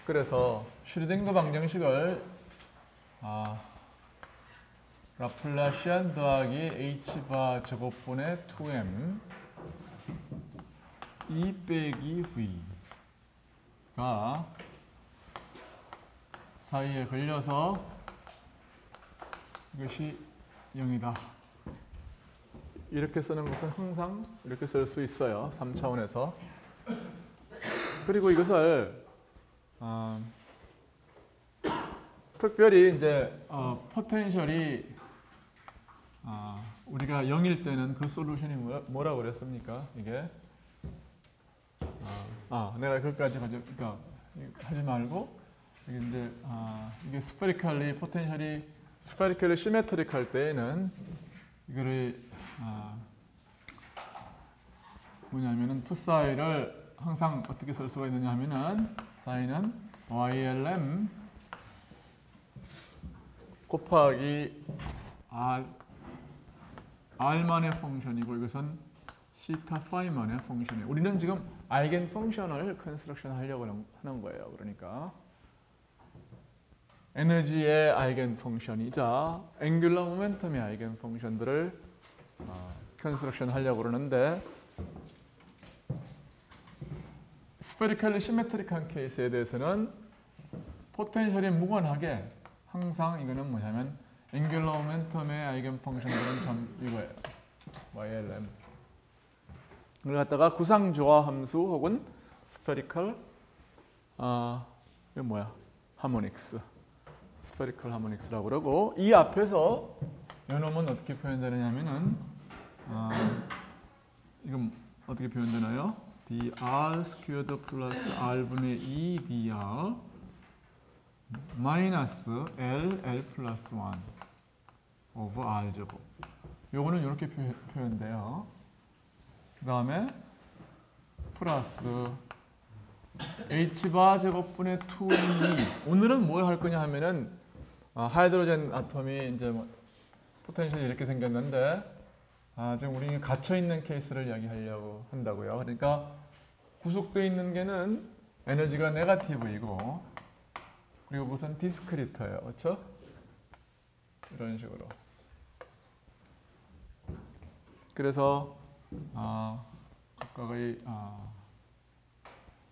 그래서 슈르딩거 방정식을 라플라시안 더하기 h바 제곱분의 2m e 빼기 v가 사이에 걸려서 이것이 0이다. 이렇게 쓰는 것은 항상 이렇게 쓸 수 있어요. 3차원에서. 그리고 이것을 특별히 이제 포텐셜이 우리가 0일 때는 그 솔루션이 뭐라고 그랬습니까? 이게 내가 그것까지 그러니까 하지 말고 이게 이제 이게 스페리컬리 포텐셜이 스페리컬리 시메트릭 할 때에는 이거를 뭐냐면은 푸사이를 항상 어떻게 쓸 수가 있느냐 하면은 사이는 YLM 곱하기 R만의 펑션이고 이것은 시타 파이만의 펑션이에요. 우리는 지금 아이겐 펑션을 컨스트럭션 하려고 하는 거예요. 그러니까 에너지의 아이겐 펑션이자 앵귤러 모멘텀의 아이겐 펑션들을 컨스트럭션 하려고 그러는데 스페리컬리 시메트릭한 케이스에 대해서는 포텐셜이 무관하게 항상 이거는 뭐냐면 앵귤러 모멘텀의 아이겐 펑션들은 전 이거예요. YLM. 이걸 갖다가 구상조화 함수 혹은 스페리컬 이거 뭐야? 하모닉스. 스페리컬 하모닉스라고 그러고 이 앞에서 이놈은 어떻게 표현되느냐면은 이건 어떻게 표현되나요? dr 스퀘어드 플러스 r분의 2 dr 마이너스 l 플러스 1 오버 r 제곱. 요거는 이렇게 표현돼요. 그 다음에 플러스 h바 제곱분의 2m. 오늘은 뭘 할 거냐 하면은 하이드로젠 아톰이 이제 뭐 포텐셜이 이렇게 생겼는데 지금 우리는 갇혀 있는 케이스를 이야기하려고 한다고요. 그러니까 구속되어 있는 게는 에너지가 네거티브이고 그리고 무슨 디스크리터예요. 그렇죠? 이런 식으로. 그래서 각각의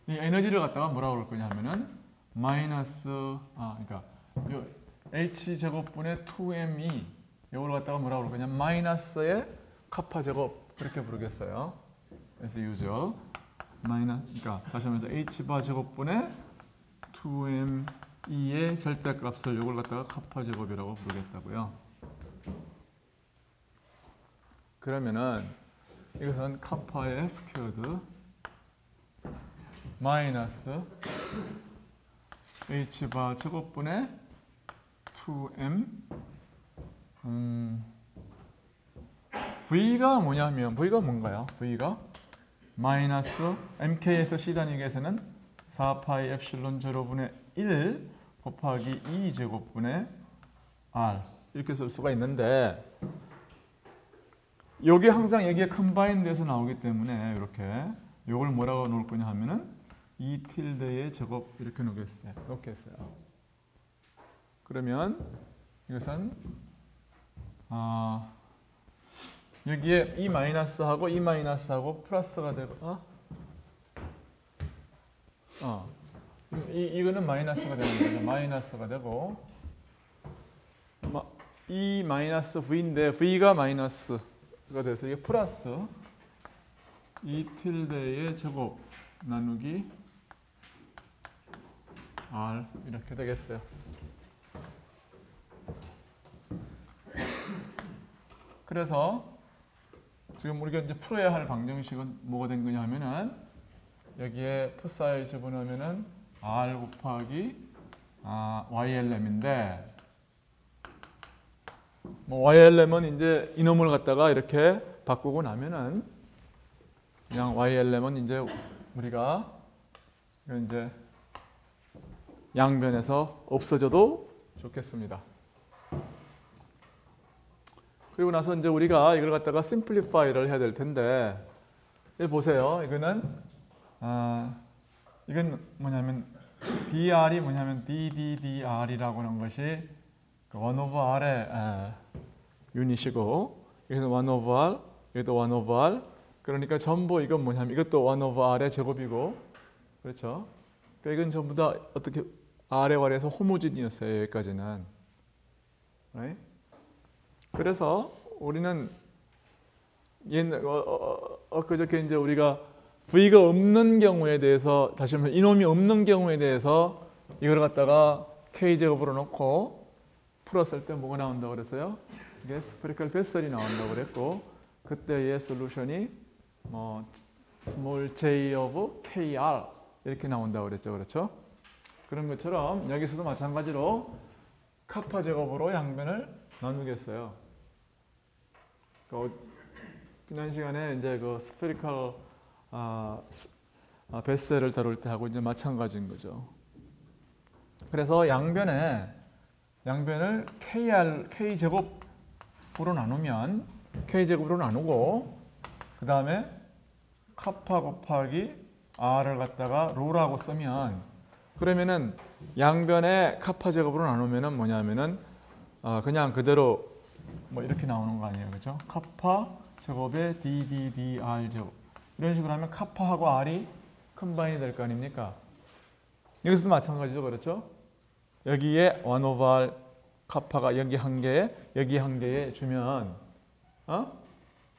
이 에너지를 갖다가 뭐라고 그럴 거냐 하면은 마이너스 그러니까 요 h 제곱분의 2m이 이걸 갖다가 뭐라고 그럴 거냐 마이너스의 카파 제곱 그렇게 부르겠어요. 그래서 유저 그러니까 다시 하면서 h바 제곱분의 2m2의 절대값을 이걸 갖다가 카파 제곱이라고 부르겠다고요. 그러면은 이것은 카파의 스퀘어드 마이너스 h바 제곱분의 2m v가 뭐냐면 v가 뭔가요? v가 마이너스 mk에서 c 단위계에서는 4파이 엡실론 제로분의 1 곱하기 2 제곱분의 r 이렇게 쓸 수가 있는데 여기 항상 여기에 컴바인 돼서 나오기 때문에 이렇게 이걸 뭐라고 놓을 거냐 하면은 2 틸드의 제곱 이렇게 놓겠어요. 그러면 이것은 여기에 이 마이너스하고 이 마이너스하고 플러스가 되고 이거는 마이너스가 되는 거죠. 마이너스가 되고 이 마이너스 v인데 v가 마이너스가 돼서 이게 플러스 2 틸드의 제곱 나누기 r 이렇게 되겠어요. 그래서 지금 우리가 이제 풀어야 할 방정식은 뭐가 된 거냐 하면은 여기에 푸사이 집어넣으면은 r 곱하기 YLM인데 뭐 YLM은 이제 이놈을 갖다가 이렇게 바꾸고 나면은 그냥 YLM은 이제 우리가 이제 양변에서 없어져도 좋겠습니다. 그리고 나서 이제 우리가 이걸 갖다가 심플리파이를 해야 될 텐데 여기 보세요. 이거는 이건 뭐냐면 dr이 뭐냐면 DDDR이라고 하는 것이 1 over r의 유닛이고 여기서 1 over r, 여기도 1 over r. 그러니까 전부 이건 뭐냐면 이것도 1 over r의 제곱이고 그렇죠? 그러니까 이건 전부 다 어떻게 r에 관해서 호모지니였어요. 여기까지는. right? 그래서 우리는 그저께 이제 우리가 v가 없는 경우에 대해서 다시 한번 이놈이 없는 경우에 대해서 이걸 갖다가 k제곱으로 놓고 풀었을 때 뭐가 나온다고 그랬어요? 이게 스페리컬 베셀이 나온다고 그랬고 그때의 솔루션이 뭐 small j of kr 이렇게 나온다고 그랬죠. 그렇죠? 그런 것처럼 여기서도 마찬가지로 카파 제곱으로 양변을 나누겠어요. 지난 시간에 이제 그 스페리컬 베셀을 다룰 때 하고 이제 마찬가지인 거죠. 그래서 양변을 k 제곱으로 나누면 k 제곱으로 나누고 그 다음에 카파 곱하기 r을 갖다가 로라고 쓰면 그러면은 양변의 카파 제곱으로 나누면은 뭐냐면은 그냥 그대로 뭐 이렇게 나오는 거 아니에요, 그렇죠? 카파 제곱의 ddr 제곱 이런 식으로 하면 카파하고 r이 컴바인이 될 거 아닙니까? 여기서도 마찬가지죠, 그렇죠? 여기에 1 over r 카파가 여기 한 개에 주면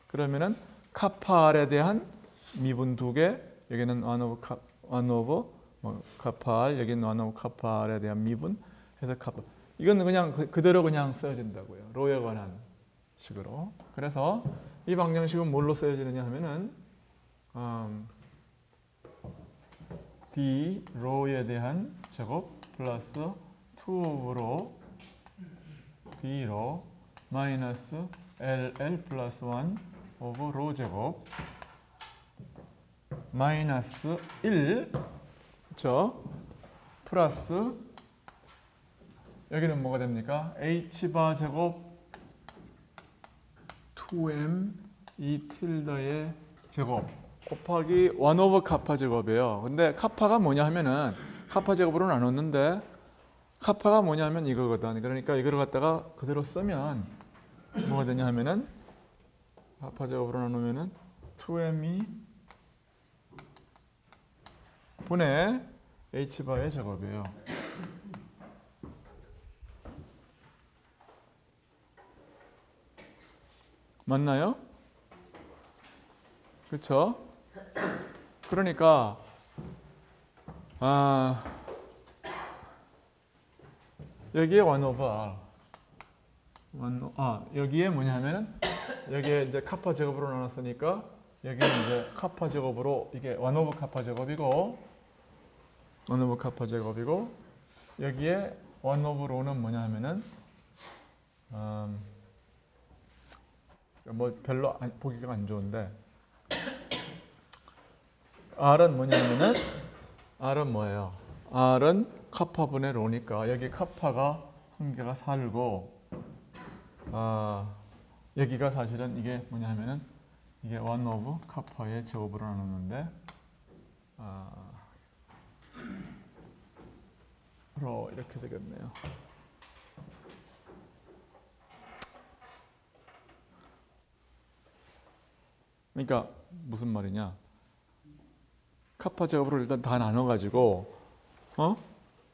그러면은 카파 r에 대한 미분 2개 여기는 1 over 카파 r 여기는 1 over 카파 r에 대한 미분 해서 카파 이건 그냥 그대로 그냥 써진다고요. 로에 관한 식으로. 그래서 이 방정식은 뭘로 쓰여지느냐 하면은 d 로에 대한 제곱 플러스 2 오브로 d 로 마이너스 ll 플러스 1 오브 로 제곱 마이너스 1 그렇죠? 플러스 여기는 뭐가 됩니까? h바 제곱 2m 이 틸더의 제곱 곱하기 1 오버 카파 제곱이에요. 근데 카파가 뭐냐 하면은 카파 제곱으로 나눴는데 카파가 뭐냐 하면 이거거든. 그러니까 이걸 갖다가 그대로 쓰면 뭐가 되냐 하면은 카파 제곱으로 나누면은 2m이 분의 h바의 제곱이에요. 맞나요? 그렇죠? 그러니까 여기에 1 over r 여기에 뭐냐면은 여기에 이제 카파 제곱으로 나눴으니까 여기는 이제 카파 제곱으로 이게 1 over 카파 제곱이고 1 over 카파 제곱이고 여기에 1 over 로는 뭐냐 하면은 뭐 별로 보기가 안 좋은데 R은 뭐냐면은 R은 뭐예요? R은 카파분의 로니까 여기 카파가 한 개가 살고 여기가 사실은 이게 뭐냐면은 이게 1 over 카파의 제곱으로 나누는데 로 이렇게 되겠네요. 그러니까 무슨 말이냐? 카파 제곱으로 일단 다 나눠가지고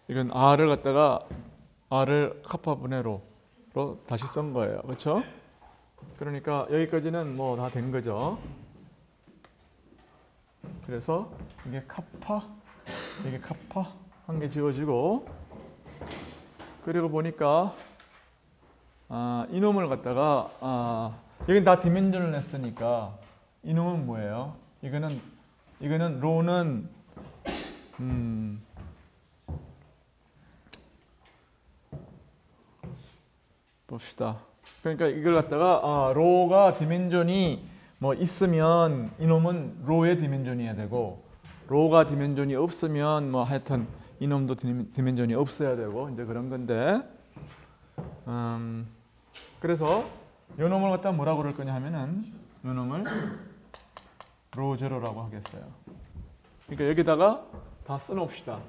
이건 r을 갖다가 r을 카파분의 로로 다시 쓴 거예요, 그렇죠? 그러니까 여기까지는 뭐 다 된 거죠. 그래서 이게 카파 한 개 지워지고 그리고 보니까 이놈을 갖다가 여긴 다 디멘전을 냈으니까 이놈은 뭐예요? 이거는 로는 봅시다. 그러니까 이걸 갖다가 로가 디멘전이 뭐 있으면 이놈은 로의 디멘전이어야 되고 로가 디멘전이 없으면 뭐 하여튼 이놈도 디멘전이 없어야 되고 이제 그런 건데 그래서 요놈을 갖다 뭐라고 그럴 거냐 하면은 요놈을 로 제로라고 하겠어요. 그러니까 여기다가 다 써놓읍시다.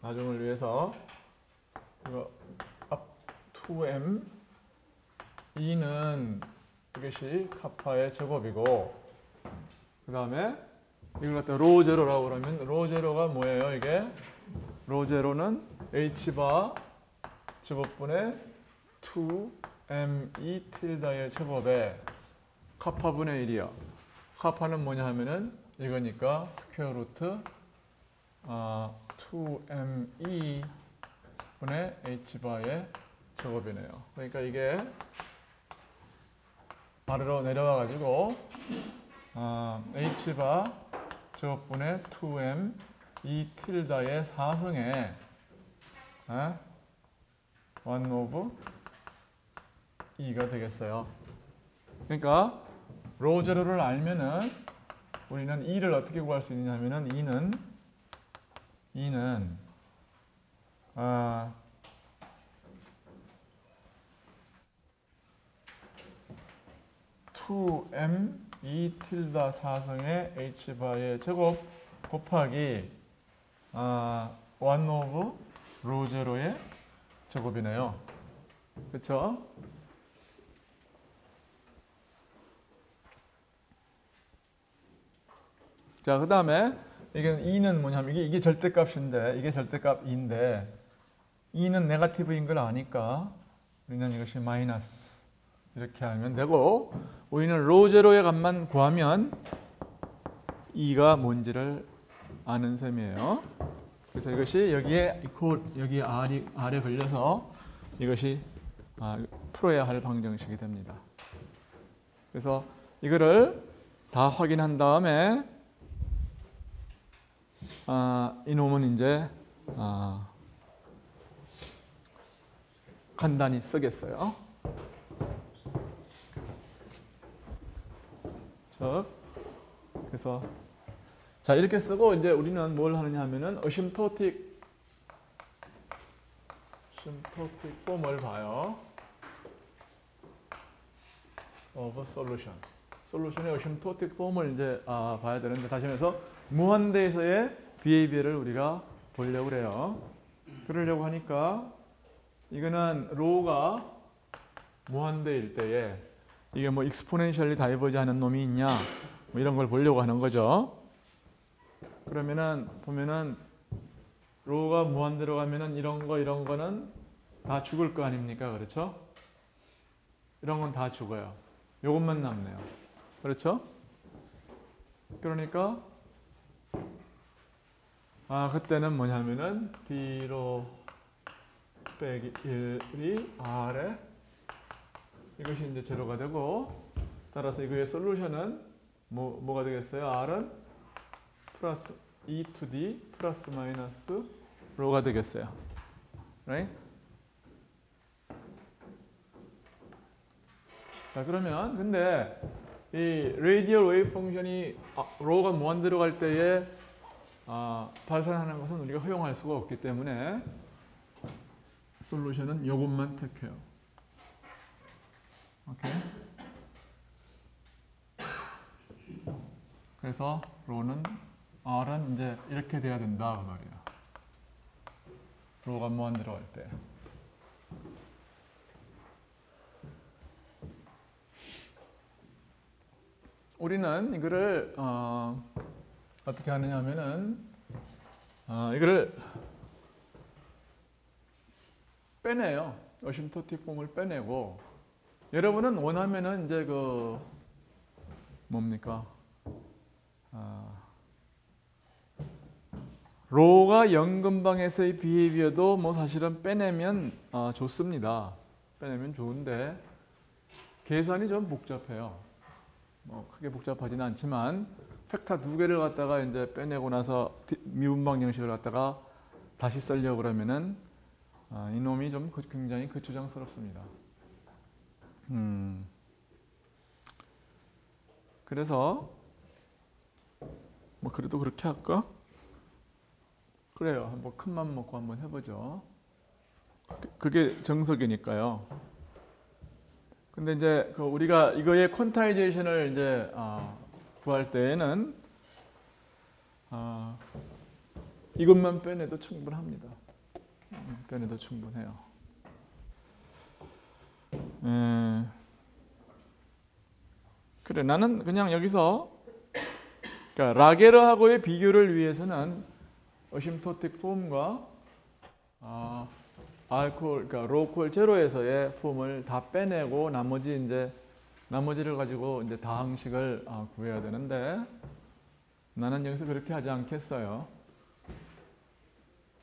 나중을 위해서 이거 up 2m E는 이것이 카파의 제곱이고 그 다음에 이걸 갖다 로 제로라고 그러면 로 제로가 뭐예요? 이게 로 제로는 h바 제곱분의 2me 틸다의 제곱에 카파분의 1이요. 카파는 뭐냐 하면은 이거니까 스퀘어 루트 2me 분의 h바의 제곱이네요. 그러니까 이게 아래로 내려와 가지고 h바 제곱분의 2m E 틸다의 4승에 1 오브 2가 되겠어요. 그러니까 로 제로를 알면은 우리는 2를 어떻게 구할 수 있냐면은 2는 2m E 틸다 4승의 h바의 제곱 곱하기 1 오브 로 제로의 제곱이네요. 그렇죠? 자, 그 다음에 이게 2는 뭐냐면 이게 절대값인데 이게 절대값 2인데 2는 네거티브인 걸 아니까 우리는 이것이 마이너스 이렇게 하면 되고 우리는 로 제로의 값만 구하면 2가 뭔지를 아는 셈이에요. 그래서 이것이 여기에 여기 R에 걸려서 이것이 풀어야 할 방정식이 됩니다. 그래서 이거를 다 확인한 다음에 이놈은 이제 간단히 쓰겠어요. 그래서 자 이렇게 쓰고 이제 우리는 뭘 하느냐 하면은 어심토틱 폼을 봐요. of solution. 솔루션의 어심토틱 폼을 이제 봐야 되는데 다시 말해서 무한대에서의 behavior를 우리가 보려고 그래요. 그러려고 하니까 이거는 로우가 무한대일 때에 이게 뭐 익스포넨셜리 다이버지 하는 놈이 있냐 뭐 이런 걸 보려고 하는 거죠. 그러면은 보면은 로우가 무한대로 가면은 이런 거는 다 죽을 거 아닙니까? 그렇죠? 이런 건 다 죽어요. 요것만 남네요. 그렇죠? 그러니까 그때는 뭐냐면은 D로 빼기 1이 R에 이것이 이제 제로가 되고 따라서 이거의 솔루션은 뭐가 되겠어요? R은 플러스 E to D 플러스 마이너스 로가 되겠어요. Right? 자 그러면 근데 이 레디얼 웨이브 펑션이 로가 무한대로 갈 때에 발산하는 것은 우리가 허용할 수가 없기 때문에 솔루션은 이것만 택해요. 오케이. 그래서 로는 R은 이제 이렇게 돼야 된다 그 말이야. 로가 무한대로 갈 때. 우리는 이거를 어떻게 하느냐 하면은 이거를 빼내요. 어심토틱 폼을 빼내고 여러분은 원하면은 이제 그 뭡니까? 로가 0 근방에서의 비헤비어도 뭐 사실은 빼내면 좋습니다. 빼내면 좋은데 계산이 좀 복잡해요. 뭐 크게 복잡하지는 않지만 팩터 두 개를 갖다가 이제 빼내고 나서 미분방 형식을 갖다가 다시 쓰려고 그러면은 이놈이 좀 굉장히 거추장스럽습니다. 그래서 뭐 그래도 그렇게 할까? 그래요. 한번 큰맘 먹고 한번 해보죠. 그게 정석이니까요. 근데 이제 우리가 이거의 퀀타이제이션을 이제 구할 때에는 이것만 빼내도 충분합니다. 빼내도 충분해요. 그래, 나는 그냥 여기서 그러니까 라게르하고의 비교를 위해서는 어심토틱 폼과 알코올, 그러니까 로콜 제로에서의 폼을 다 빼내고 나머지를 가지고 이제 다항식을 구해야 되는데 나는 여기서 그렇게 하지 않겠어요.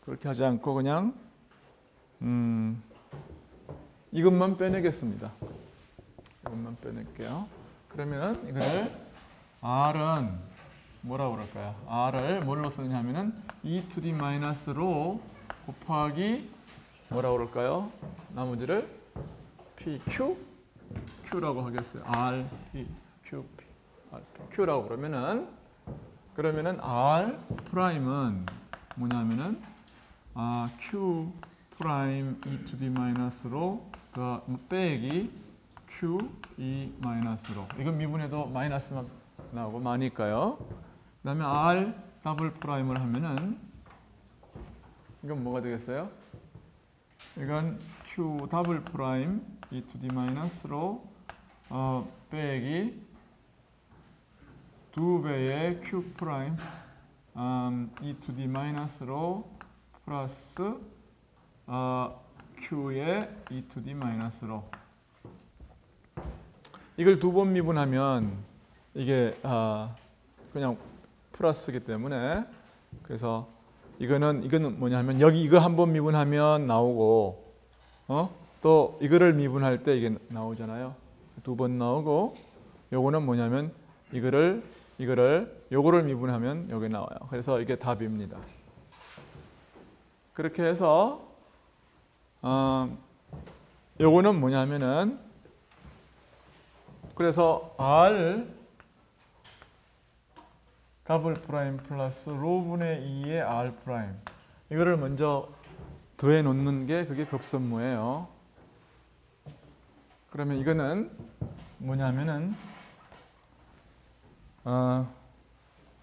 그렇게 하지 않고 그냥 이것만 빼내겠습니다. 이것만 빼낼게요. 그러면 이거를 R은 뭐라고 그럴까요? R을 뭘로 쓰느냐 하면은 e to the 마이너스 로 곱하기 뭐라고 그럴까요? 나머지를 PQ? Q라고 하겠어요. R, P, Q, P, R, P, Q라고 그러면은 R 프라임은 뭐냐면은 Q 프라임 e to the 마이너스로 빼기 Q e 마이너스로 이건 미분해도 마이너스만 나오고 많으니까요. 그 다음에 R 더블 프라임을 하면은 이건 뭐가 되겠어요? 이건 Q 더블 프라임 e to the 마이너스로 빼기 2배의 Q 프라임 e to the 마이너스로 플러스 Q의 e to the 마이너스로 이걸 두 번 미분하면 이게 그냥 플러스이기 때문에 그래서 이거는 뭐냐면 여기 이거 한 번 미분하면 나오고 또 이거를 미분할 때 이게 나오잖아요. 두 번 나오고 요거는 뭐냐면 요거를 미분하면 여기 나와요. 그래서 이게 답입니다. 그렇게 해서 요거는 뭐냐면은 그래서 R 더블 프라임 플러스 로분의 2의 R 프라임 이거를 먼저 더해 놓는 게 그게 급선무예요. 그러면 이거는 뭐냐면은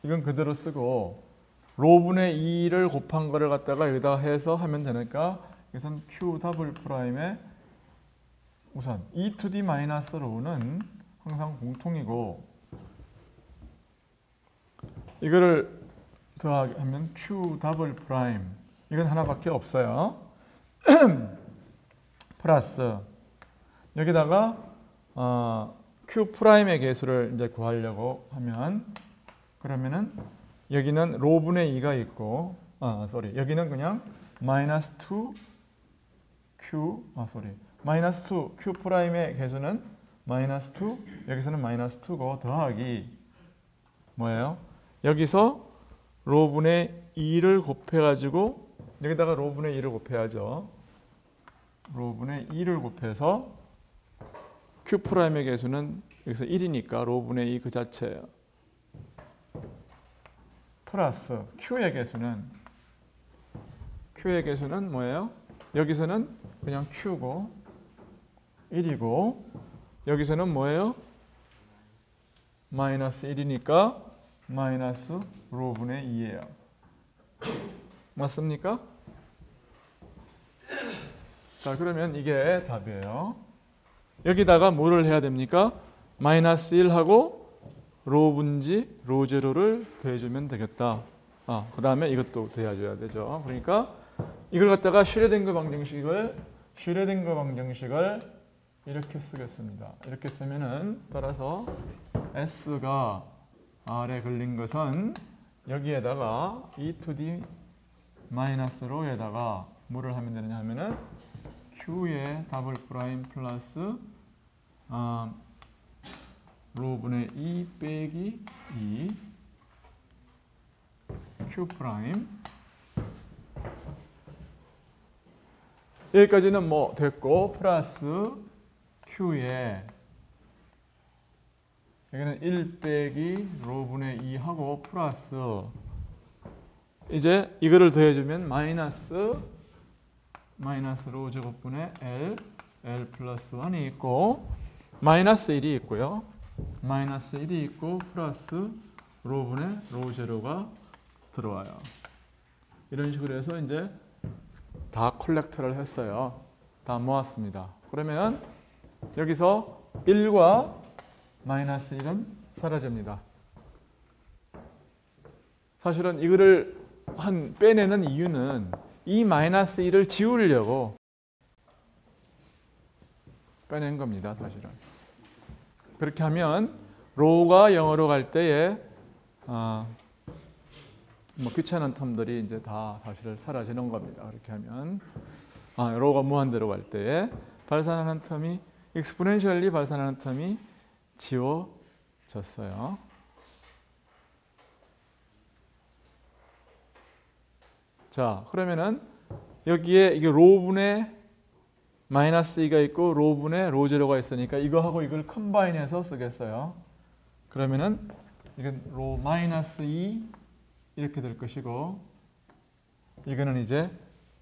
이건 그대로 쓰고 로분의 2를 곱한 거를 갖다가 여기다 해서 하면 되니까 여기선 Q 더블 프라임에 우선 e to the 마이너스 로는 항상 공통이고 이거를 더하면 Q 더블 프라임 이건 하나밖에 없어요. 플러스 여기다가 Q 프라임의 개수를 이제 구하려고 하면 그러면은 여기는 로분의 2가 있고 여기는 그냥 마이너스 2 Q 마이너스 2 Q 프라임의 개수는 마이너스 2 여기서는 마이너스 2고 더하기 뭐예요? 여기서 로분의 2를 곱해가지고 여기다가 로분의 2를 곱해야죠. 로분의 2를 곱해서 Q 프라임의 개수는 여기서 1이니까 로분의 2 그 자체예요. 플러스 Q의 개수는 뭐예요? 여기서는 그냥 Q고 1이고 여기서는 뭐예요? 마이너스 1이니까 마이너스 로분의 2예요. 맞습니까? 자, 그러면 이게 답이에요. 여기다가 뭐를 해야 됩니까? 마이너스 1하고 로분지 로제로를 더해주면 되겠다. 그 다음에 이것도 더해줘야 되죠. 그러니까 이걸 갖다가 슈레딩거 방정식을 이렇게 쓰겠습니다. 이렇게 쓰면은 따라서 S가 R에 걸린 것은 여기에다가 e to the 마이너스 로에다가 뭐를 하면 되느냐 하면은 Q의 더블 프라임 플러스 로분의 2 빼기 2 Q 프라임 여기까지는 뭐 됐고 플러스 Q에 여기는 1 빼기 로분의 2 하고 플러스 이제 이거를 더해주면 마이너스 로 제곱분의 L 플러스 1이 있고 마이너스 1이 있고요. 마이너스 1이 있고 플러스 로분의 로 제로가 들어와요. 이런 식으로 해서 이제 다 콜렉터를 했어요. 다 모았습니다. 그러면 여기서 1과 마이너스 1은 사라집니다. 사실은 이거를 빼내는 이유는 이 마이너스 1을 지우려고 빼낸 겁니다. 사실은. 그렇게 하면 로우가 0으로 갈 때에 뭐 귀찮은 텀들이 이제 다 사실 사라지는 겁니다. 그렇게 하면 로우가 무한대로 갈 때에 발산하는 텀이 익스포넨셜리 발산하는 텀이 지워졌어요. 자, 그러면은 여기에 이게 로분의 마이너스 2가 있고 로분의 로 제로가 있으니까 이거하고 이걸 컴바인해서 쓰겠어요. 그러면은 이건 로 마이너스 2 이렇게 될 것이고 이거는 이제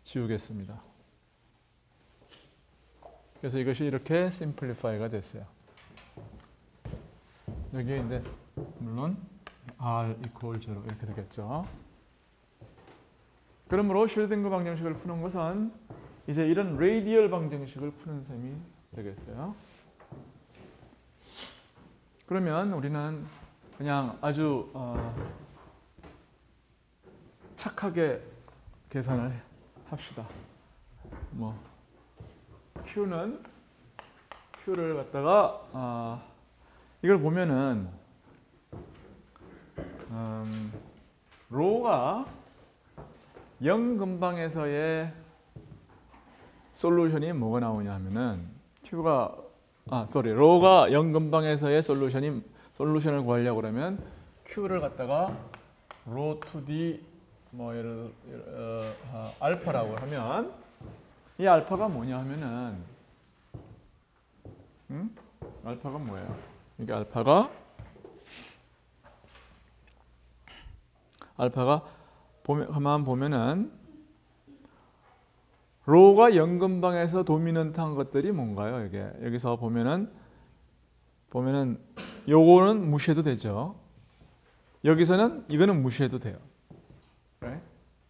지우겠습니다. 그래서 이것이 이렇게 심플리파이가 됐어요. 여기에 이제 물론 R equal 0 이렇게 되겠죠. 그러므로 슐딩거 방정식을 푸는 것은 이제 이런 레이디얼 방정식을 푸는 셈이 되겠어요. 그러면 우리는 그냥 아주 착하게 계산을 합시다. 뭐 Q를 갖다가 이걸 보면은 로가 0 근방에서의 솔루션이 뭐가 나오냐 하면은 로가 0 근방에서의 솔루션을 구하려고 그러면 Q를 갖다가 로 to D 뭐 알파라고 하면 이 알파가 뭐냐 하면은 알파가 뭐예요? 이게 알파가 가만 보면은 로가 0 근방에서 도미넌트한 것들이 뭔가요? 이게 여기서 보면은 요거는 무시해도 되죠. 여기서는 이거는 무시해도 돼요.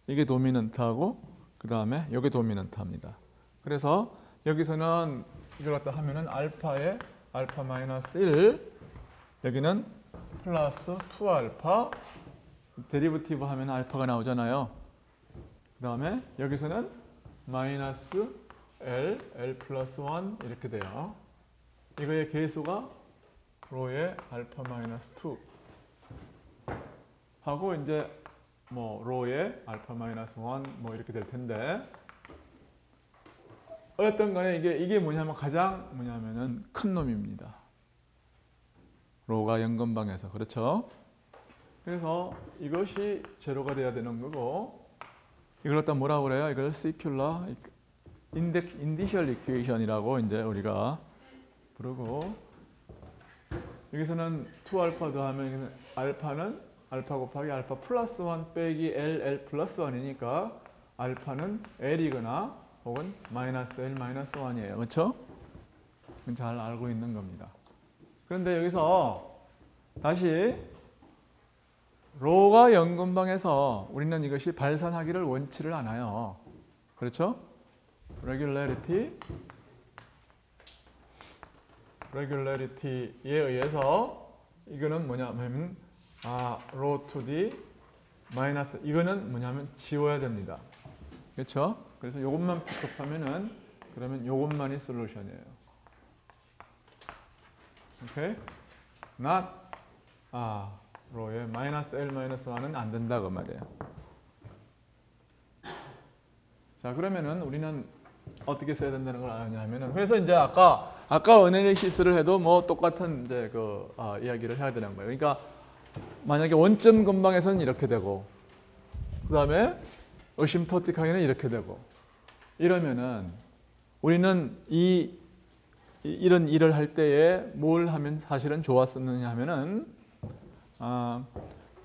이게 도미넌트하고 그 다음에 이게 도미넌트합니다. 그래서 여기서는 이걸 갖다 하면은 알파에 알파 마이너스 1 여기는 플러스 2알파 데리버티브 하면 알파가 나오잖아요. 그 다음에 여기서는 마이너스 L 플러스 1 이렇게 돼요. 이거의 계수가 로의 알파 마이너스 2 하고 이제 뭐 로의 알파 마이너스 1 뭐 이렇게 될 텐데 어쨌든 간에 이게 뭐냐면은 큰 놈입니다. 로가 0 근방에서 그렇죠? 그래서 이것이 제로가 돼야 되는 거고 이걸 갖다 뭐라고 그래요? 이걸 시큘러 인디셜 이퀘이션이라고 이제 우리가 부르고 여기서는 2알파 더하면 알파는 알파 곱하기 알파 플러스 1 빼기 L 플러스 1이니까 알파는 L이거나 혹은 마이너스 L 마이너스 1이에요. 그렇죠? 그건 잘 알고 있는 겁니다. 그런데 여기서 다시 로가 0 근방에서 우리는 이것이 발산하기를 원치를 않아요. 그렇죠? regularity에 의해서 이거는 뭐냐면 로 to the 마이너스 이거는 뭐냐면 지워야 됩니다. 그렇죠? 그래서 이것만 픽업하면은 그러면 이것만이 솔루션이에요. 오케이? not 로의 마이너스 L 마이너스 1은 안 된다 그 말이에요. 자 그러면은 우리는 어떻게 써야 된다는 걸 아냐면은 그래서 이제 아까 어널리시스를 해도 뭐 똑같은 이제 이야기를 해야 되는 거예요. 그러니까 만약에 원점 근방에서는 이렇게 되고 그 다음에 어심토틱하게는 이렇게 되고 이러면은 우리는 이런 일을 할 때에 뭘 하면 사실은 좋았었느냐 하면은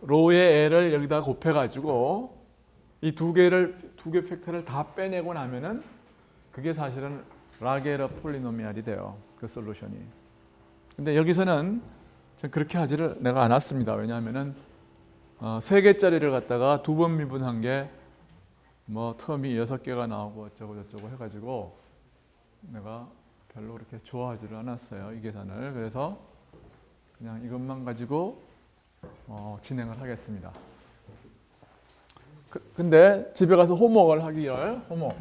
로의 L을 여기다 곱해가지고 이 두 개 팩터를 다 빼내고 나면은 그게 사실은 라게르 폴리노미알이 돼요. 그 솔루션이. 근데 여기서는 그렇게 하지를 내가 않았습니다. 왜냐하면은 3개짜리를 갖다가 2번 미분한 게 뭐 텀이 6개가 나오고 어쩌고 저쩌고 해가지고 내가 별로 그렇게 좋아하지를 않았어요, 이 계산을. 그래서 그냥 이것만 가지고 진행을 하겠습니다. 근데 집에 가서 홈워크를 하기를 홈워크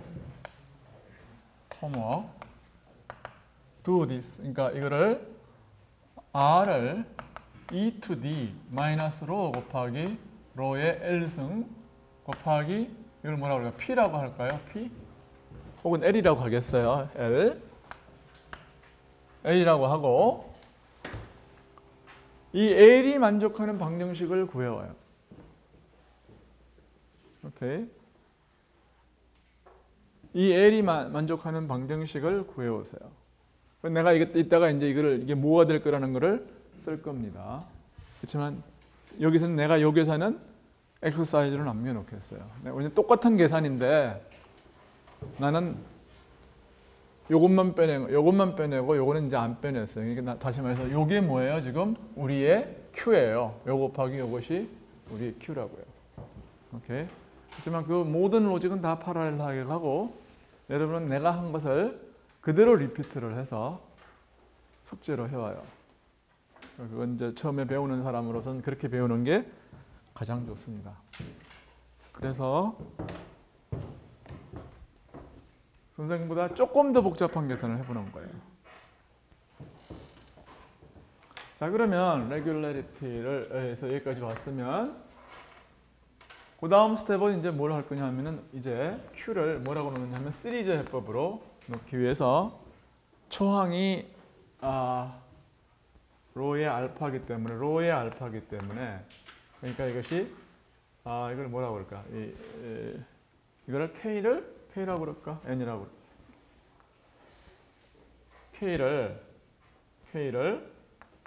do this. 그러니까 이거를 r을 e to d 마이너스 로 곱하기 로의 L승 곱하기 이걸 뭐라고 할까요? P라고 할까요? P? 혹은 L이라고 하겠어요. L이라고 하고 이 L이 만족하는 방정식을 구해와요. 오케이. 이 L이 만족하는 방정식을 구해오세요. 내가 이따가 이제 이게 뭐가 될 거라는 거를 쓸 겁니다. 그렇지만 여기서는 내가 이 계산은 엑서사이즈로 남겨놓겠어요. 왜냐면 똑같은 계산인데 나는 요것만 빼내고 요거는 이제 안 빼냈어요. 그러니까 다시 말해서 요게 뭐예요? 지금 우리의 Q예요. 요 곱하기 요것이 우리의 Q라고요. 오케이. 하지만 그 모든 로직은 다 파랄렐하게 가고 여러분은 내가 한 것을 그대로 리피트를 해서 숙제로 해와요. 그건 이제 처음에 배우는 사람으로서는 그렇게 배우는 게 가장 좋습니다. 그래서 선생님보다 조금 더 복잡한 계산을 해보는 거예요. 자, 그러면 regularity를 해서 여기까지 왔으면 그 다음 스텝은 이제 뭘 할 거냐 하면은 이제 Q를 뭐라고 놓느냐면 시리즈 해법으로 놓기 위해서 초항이 로의 알파이기 때문에 그러니까 이것이 이걸 뭐라고 그럴까? 이거를 K라고 그럴까? N이라고 그럴까? K를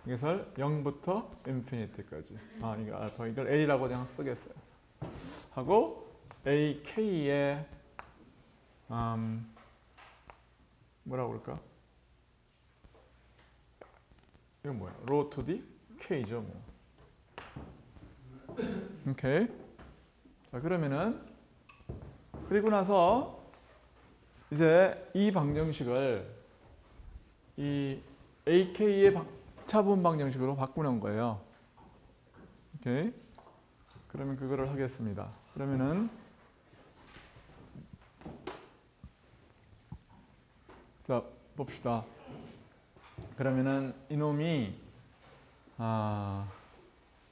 이것을 0부터 인피니티까지 이거 알파 이걸 A라고 그냥 쓰겠어요. 하고 AK의 뭐라고 그럴까? 이거 뭐야? 로 to the K죠, 뭐. 오케이. 자, 그러면은 그리고 나서 이제 이 방정식을 이 AK의 차분 방정식으로 바꾸는 거예요. 오케이. 그러면 그거를 하겠습니다. 그러면은 자, 봅시다. 그러면은 이놈이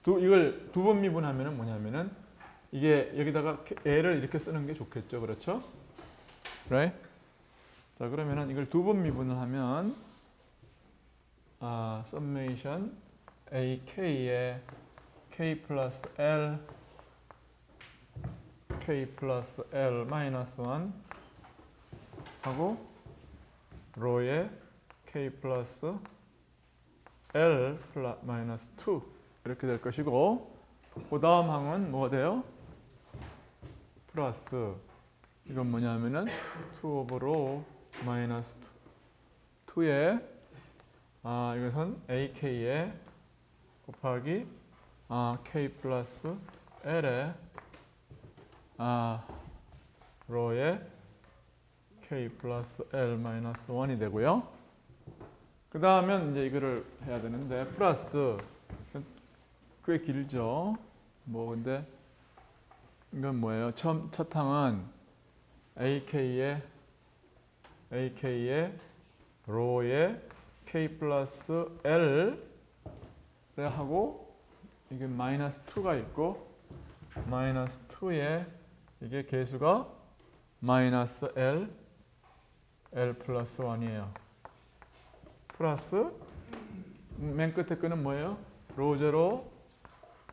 이걸 두 번 미분하면은 뭐냐면은 이게 여기다가 L을 이렇게 쓰는 게 좋겠죠, 그렇죠? right? 자, 그러면은 이걸 두 번 미분을 하면 summation AK의 K 플러스 L 마이너스 1 하고 로의 K 플러스 L 마이너스 2 이렇게 될 것이고 그 다음 항은 뭐가 돼요? 플러스 이건 뭐냐면은 2 오브 로 마이너스 2에 이것은 AK에 곱하기 K 플러스 L에 로에 K 플러스 L 마이너스 1이 되고요. 그 다음에 이제 이거를 해야 되는데 플러스 꽤 길죠. 뭐 근데 이건 뭐예요? 첫 항은 AK의 로에 K 플러스 L 하고 이게 마이너스 2가 있고 마이너스 2에 이게 개수가 마이너스 L 플러스 1이에요. 플러스 맨 끝에 거는 뭐예요? 로 제로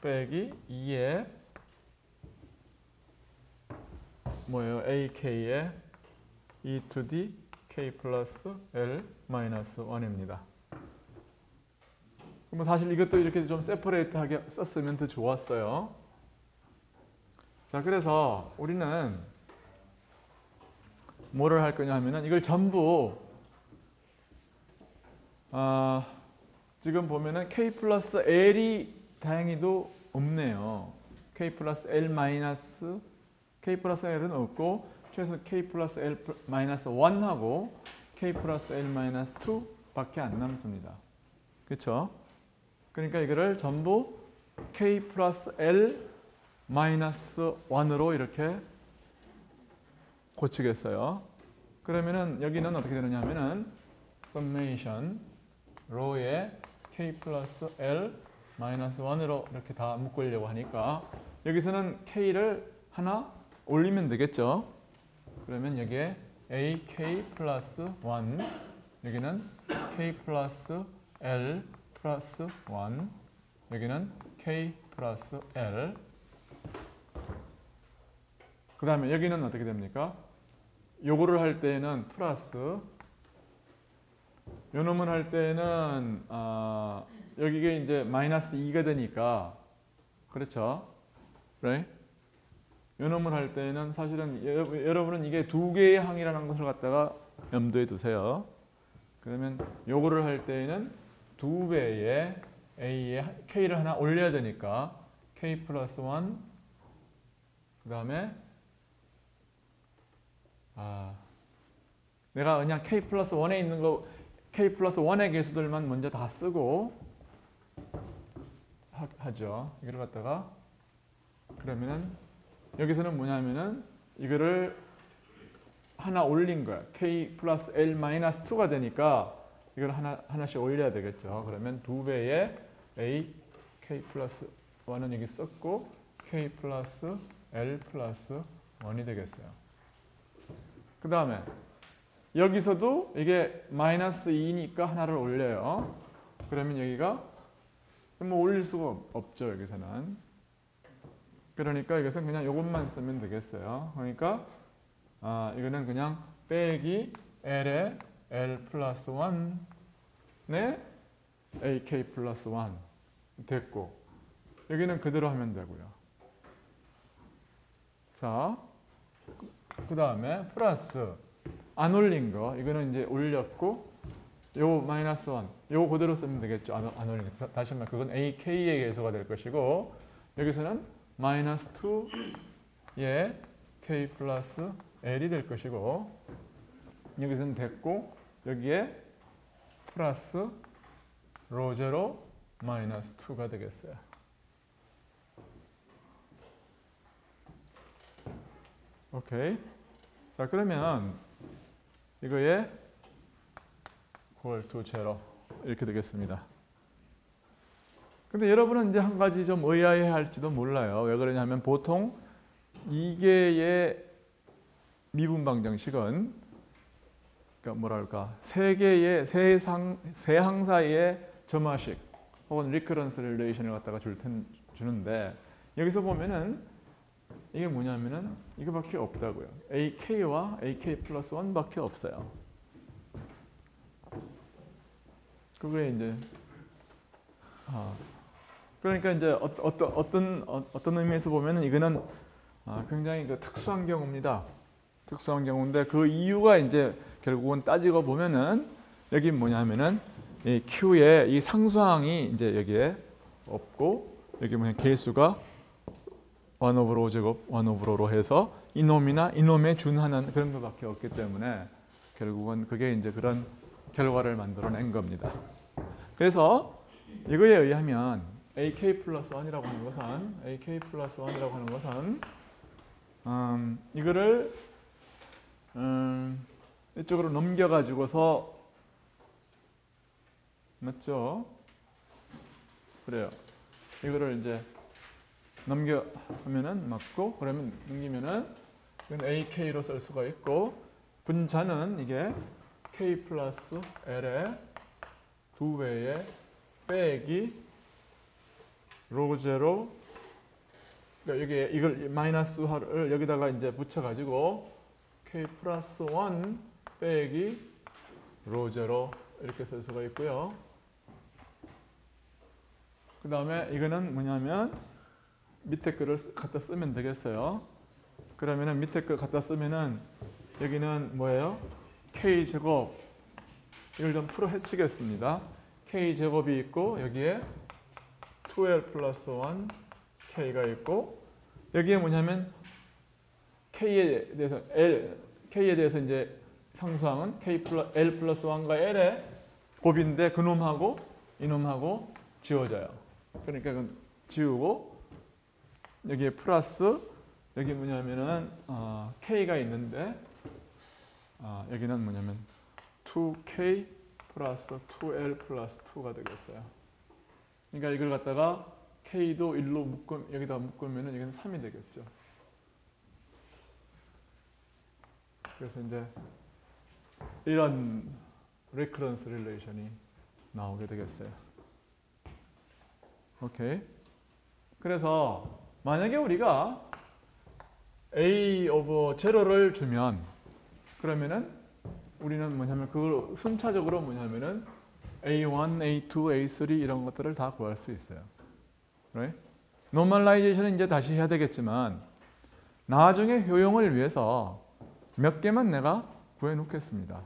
빼기 2에 뭐예요? AK의 E to D K 플러스 L 마이너스 1입니다. 그럼 사실 이것도 이렇게 좀 세퍼레이트하게 썼으면 더 좋았어요. 자, 그래서 우리는 뭐를 할 거냐 하면은 이걸 전부 지금 보면은 K 플러스 L이 다행히도 없네요. K 플러스 L 마이너스 k 플러스 l은 없고 최소 k 플러스 l 마이너스 1하고 k 플러스 l 마이너스 2밖에 안 남습니다. 그렇죠? 그러니까 이거를 전부 k 플러스 l 마이너스 1으로 이렇게 고치겠어요. 그러면은 여기는 어떻게 되느냐면은 summation row에 k 플러스 l 마이너스 1으로 이렇게 다 묶으려고 하니까 여기서는 k를 하나 올리면 되겠죠. 그러면 여기에 ak 플러스 1 여기는 k 플러스 l 플러스 1 여기는 k 플러스 l 그 다음에 여기는 어떻게 됩니까? 요거를 할 때는 플러스 요 놈을 할 때는 여기가 이제 마이너스 2가 되니까 그렇죠? right? 요 놈을 할 때는 사실은 여러분은 이게 두 개의 항이라는 것을 갖다가 염두에 두세요. 그러면 요거를 할 때는 두 배의 a에 k를 하나 올려야 되니까 k 플러스 1 그 다음에 내가 그냥 k 플러스 1에 있는 거 k 플러스 1의 개수들만 먼저 다 쓰고 하죠. 이걸 갖다가 그러면은 여기서는 뭐냐면은 이거를 하나 올린 거야. k 플러스 l 마이너스 2가 되니까 이걸 하나씩 올려야 되겠죠. 그러면 두 배의 a k 플러스 1은 여기 썼고 k 플러스 l 플러스 1이 되겠어요. 그 다음에 여기서도 이게 마이너스 2니까 하나를 올려요. 그러면 여기가 뭐 올릴 수가 없죠. 여기서는. 그러니까 이것은 그냥 이것만 쓰면 되겠어요. 그러니까 이거는 그냥 빼기 l에 l 플러스 1에 ak 플러스 1 됐고 여기는 그대로 하면 되고요. 자, 그 다음에 플러스 안 올린 거 이거는 이제 올렸고 요 마이너스 1 요거 그대로 쓰면 되겠죠. 안 올린 거. 다시 말해 그건 ak의 개수가 될 것이고 여기서는 마이너스 2의 k 플러스 l이 될 것이고 여기서는 됐고 여기에 플러스 로제로 마이너스 2가 되겠어요. 오케이. 자 그러면 이거에 equal to 0 이렇게 되겠습니다. 근데 여러분은 이제 한 가지 좀 의아해 할지도 몰라요. 왜 그러냐면 보통 2개의 미분 방정식은 그러니까 뭐랄까 세 항사의 점화식 혹은 리커런스 릴레이션을 갖다가 주는데 여기서 보면은 이게 뭐냐면은 이거밖에 없다고요. ak와 ak 플러스 1밖에 없어요. 그게 이제 그러니까 이제 어떤 의미에서 보면은 이거는 굉장히 그 특수한 경우입니다. 특수한 경우인데 그 이유가 이제 결국은 따지고 보면은 여기 뭐냐면은 이 Q의 이 상수항이 이제 여기에 없고 여기 뭐냐 개수가 1 오버 5 제곱 1 오버 5로 해서 이놈이나 이놈에 준하는 그런 것밖에 없기 때문에 결국은 그게 이제 그런 결과를 만들어낸 겁니다. 그래서 이거에 의하면 AK 플러스 1이라고 하는 것은 AK 플러스 1이라고 하는 것은 이거를 이쪽으로 넘겨가지고서 맞죠? 그래요. 이거를 이제 넘겨 하면은 맞고 그러면 넘기면은 이건 AK로 쓸 수가 있고 분자는 이게 K 플러스 L의 두 배의 빼기 로제로 그러니까 여기 이걸 마이너스를 여기다가 이제 붙여가지고 K 플러스 1 빼기 로제로 이렇게 쓸 수가 있고요. 그 다음에 이거는 뭐냐면 밑에 거를 갖다 쓰면 되겠어요. 그러면은 밑에 거 갖다 쓰면은 여기는 뭐예요? K제곱 이걸 좀 풀어 헤치겠습니다. K제곱이 있고 여기에 2L 플러스 1 K가 있고 여기에 뭐냐면 k에 대해서 k에 대해서 이제 상수항은 l 플러스 1과 l의 곱인데 그놈하고 이놈하고 지워져요. 그러니까 그건 지우고 여기에 플러스 여기 뭐냐면은 k가 있는데 여기는 뭐냐면 2k 플러스 2l 플러스 2가 되겠어요. 그러니까 이걸 갖다가 k도 1로 여기다 묶으면 여기는 3이 되겠죠. 그래서 이제 이런 리커런스 릴레이션이 나오게 되겠어요. 오케이. 그래서 만약에 우리가 a 오버 제로를 주면 그러면은 우리는 뭐냐면 그걸 순차적으로 뭐냐면은 a1, a2, a3 이런 것들을 다 구할 수 있어요. right? 노멀라이제이션은 이제 다시 해야 되겠지만 나중에 효용을 위해서 몇 개만 내가 구해 놓겠습니다.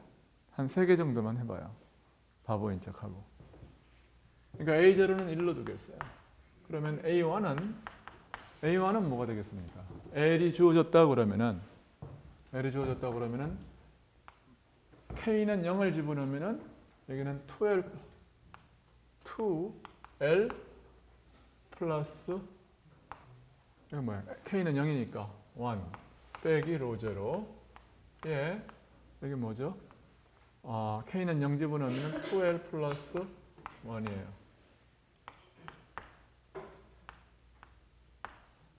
한 3개 정도만 해봐요. 바보인 척하고. 그러니까 A0는 1로 두겠어요. 그러면 A1은 뭐가 되겠습니까? L이 주어졌다 그러면은 K는 0을 집어넣으면은 여기는 2L 플러스 이거 뭐야? K는 0이니까 1 빼기 로 제로. 예, 여기 뭐죠? K는 0 집어넣으면 2L 플러스 1이에요.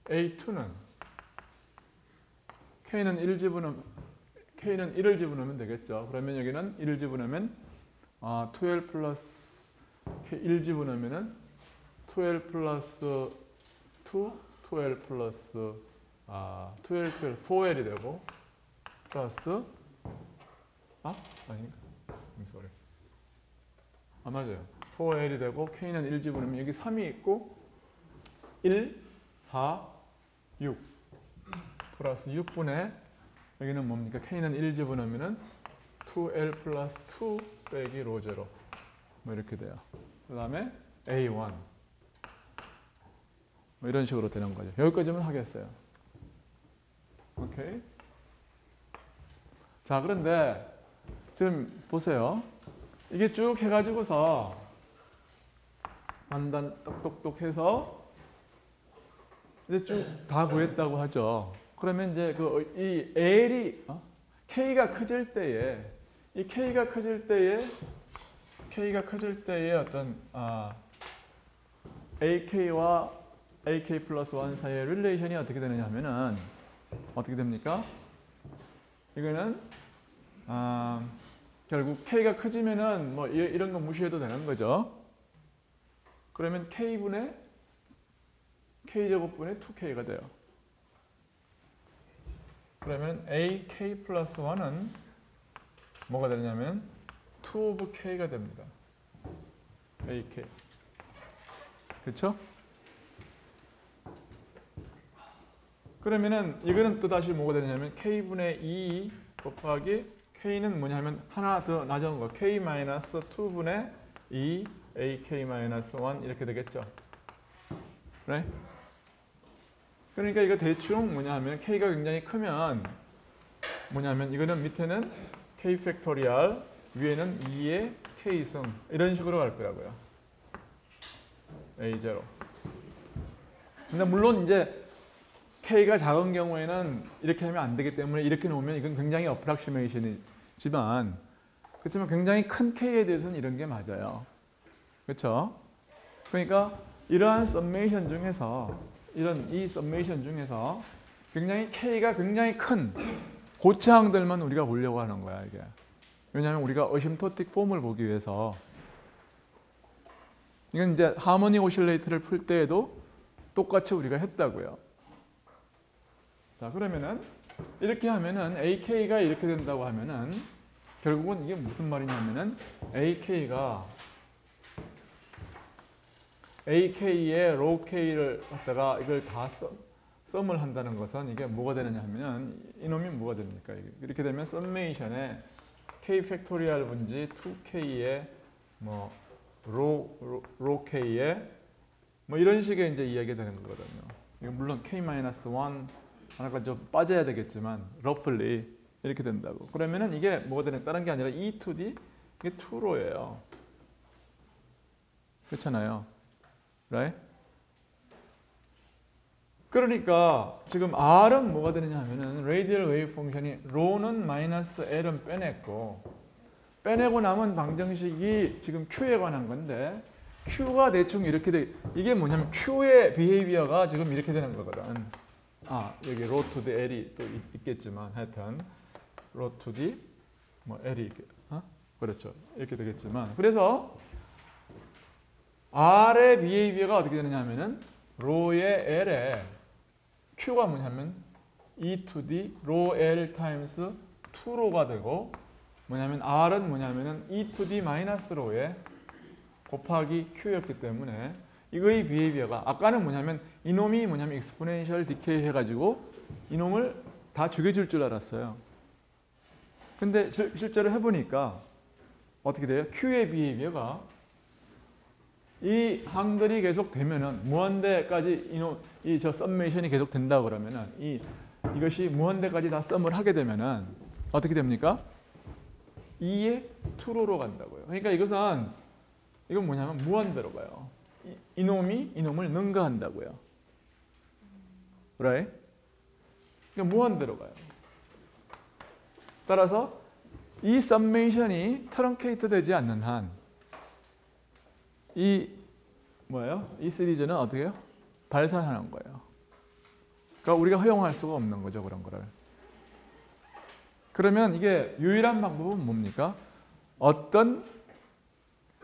A2는 K는 1을 집어넣으면 되겠죠. 그러면 여기는 1을 집어넣으면 2L 플러스 1 집어넣으면은 2L 플러스 2, 2L 플러스 4L이 되고 플러스 아닌가? sorry. 맞아요. 4L이 되고 K는 1 집어넣으면 여기 3이 있고 1, 4, 6 플러스 6분의 여기는 뭡니까? K는 1 집어넣으면 2L 플러스 2 빼기 로 제로 뭐 이렇게 돼요. 그 다음에 A1 뭐 이런 식으로 되는 거죠. 여기까지만 하겠어요. 오케이. 자, 그런데 지금 보세요. 이게 쭉 해가지고서 단단 똑똑똑 해서 이제 쭉 다 구했다고 하죠. 그러면 이제 이 L이 K가 커질 때에 이 K가 커질 때에 어떤 AK와 AK 플러스 1 사이의 릴레이션이 어떻게 되느냐 하면은 어떻게 됩니까? 이거는 결국 K가 커지면은 뭐 이런 거 무시해도 되는 거죠. 그러면 K분의 K제곱분의 2K가 돼요. 그러면 AK 플러스 1은 뭐가 되냐면 2 of K가 됩니다. AK. 그렇죠? 그러면은 이거는 또 다시 뭐가 되냐면 K분의 2 곱하기 K는 뭐냐면 하나 더 낮은 거 K-2분의 2 AK-1 이렇게 되겠죠. right? 그러니까 이거 대충 뭐냐 하면 K가 굉장히 크면 뭐냐면 이거는 밑에는 K 팩토리얼 위에는 2의 K승 이런 식으로 갈 거라고요. A0. 근데 물론 이제 K가 작은 경우에는 이렇게 하면 안 되기 때문에 이렇게 놓으면 이건 굉장히 어프락시메이션이지만 그렇지만 굉장히 큰 K에 대해서는 이런 게 맞아요. 그렇죠? 그러니까 이러한 썸메이션 중에서 이 썸메이션 중에서 굉장히 K가 굉장히 큰 고차항들만 우리가 보려고 하는 거야, 이게. 왜냐하면 우리가 어심토틱 폼을 보기 위해서 이건 이제 하모니 오실레이터를 풀 때에도 똑같이 우리가 했다고요. 자, 그러면은 이렇게 하면은 AK가 이렇게 된다고 하면은 결국은 이게 무슨 말이냐면은 AK의 로우 K를 갖다가 이걸 다 썸을 한다는 것은 이게 뭐가 되느냐 하면 이놈이 뭐가 됩니까? 이렇게 되면 썸메이션에 K 팩토리얼 분지 2K의 뭐 로 K의 뭐 이런 식의 이제 이야기가 되는 거거든요. 이거 물론 K-1 하나가 좀 빠져야 되겠지만 roughly 이렇게 된다고. 그러면은 이게 뭐가 되는 다른 게 아니라 e to d 이게 2로예요. 그렇잖아요. right? 그러니까 지금 R은 뭐가 되느냐 하면은 radial wave 펑션이 rho는 마이너스 L은 빼내고 남은 방정식이 지금 Q에 관한 건데 Q가 대충 이렇게 이게 뭐냐면 Q의 behavior가 지금 이렇게 되는 거거든. 여기 rho to the L이 또 있겠지만 하여튼 rho to the 뭐 L이 그렇죠. 이렇게 되겠지만 그래서 R의 behavior가 어떻게 되느냐 하면은 rho의 L에 Q가 뭐냐면 e to the rho L times 2rho가 되고 뭐냐면 R은 뭐냐면은 e to the 마이너스 rho에 곱하기 Q였기 때문에 이거의 behavior가 아까는 뭐냐면 이놈이 뭐냐면 exponential decay 해가지고 이놈을 다 죽여줄 줄 알았어요. 근데 실제로 해보니까 어떻게 돼요? Q의 behavior가 이 항들이 계속 되면은 무한대까지 저 썸메이션이 계속 된다 그러면은 이것이 무한대까지 다 썸을 하게 되면은 어떻게 됩니까? 2의 2로로 간다고요. 그러니까 이건 뭐냐면 무한대로 가요. 이놈이 이놈을 능가한다고요. right? 그러니까 무한대로 가요. 따라서 이 썸메이션이 트렁케이트 되지 않는 한 이 시리즈는 어떻게 해요? 발산하는 거예요. 그러니까 우리가 허용할 수가 없는 거죠, 그런 거를. 그러면 이게 유일한 방법은 뭡니까? 어떤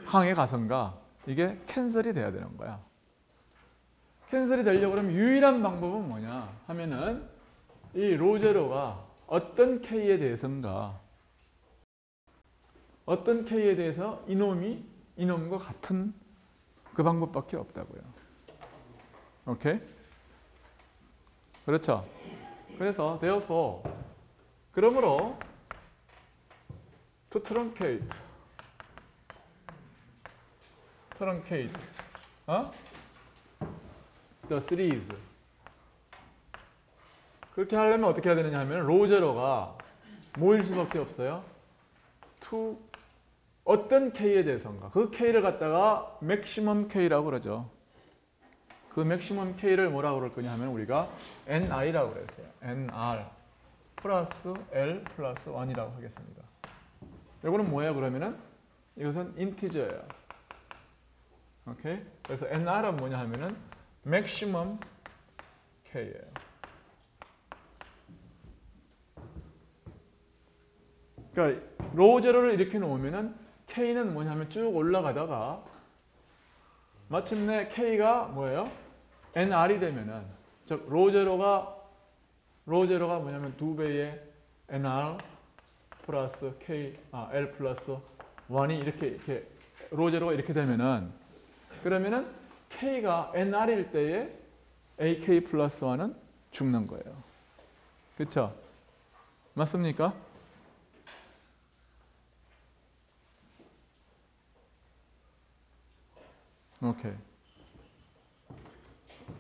항의 가선과 이게 캔슬이 돼야 되는 거야. 캔슬이 되려고 그러면 유일한 방법은 뭐냐 하면은 이 로제로가 어떤 k에 대해서인가 어떤 k에 대해서 이놈이 이놈과 같은 그 방법밖에 없다고요. 오케이? 그렇죠? 그래서 therefore 그러므로 to truncate the series 그렇게 하려면 어떻게 해야 되느냐 하면 로제로가 뭐일 수밖에 없어요? to 어떤 k에 대해서인가 그 k를 갖다가 maximum k라고 그러죠. 그 maximum k를 뭐라고 그럴 거냐 하면 우리가 nr이라고 그랬어요. nr 플러스 l 플러스 1이라고 하겠습니다. 이거는 뭐예요? 그러면은 이것은 인티저예요. 오케이? 그래서 nr은 뭐냐 하면은 maximum k예요. 그러니까 로제로를 이렇게 놓으면은 k는 뭐냐면 쭉 올라가다가 마침내 k가 뭐예요? nr이 되면은 즉 로제로가 뭐냐면 2배의 nr 플러스 k l 플러스 1이 이렇게 로제로가 이렇게 되면은 그러면은 k가 nr일 때에 ak 플러스 1은 죽는 거예요. 그렇죠? 맞습니까? 오케이.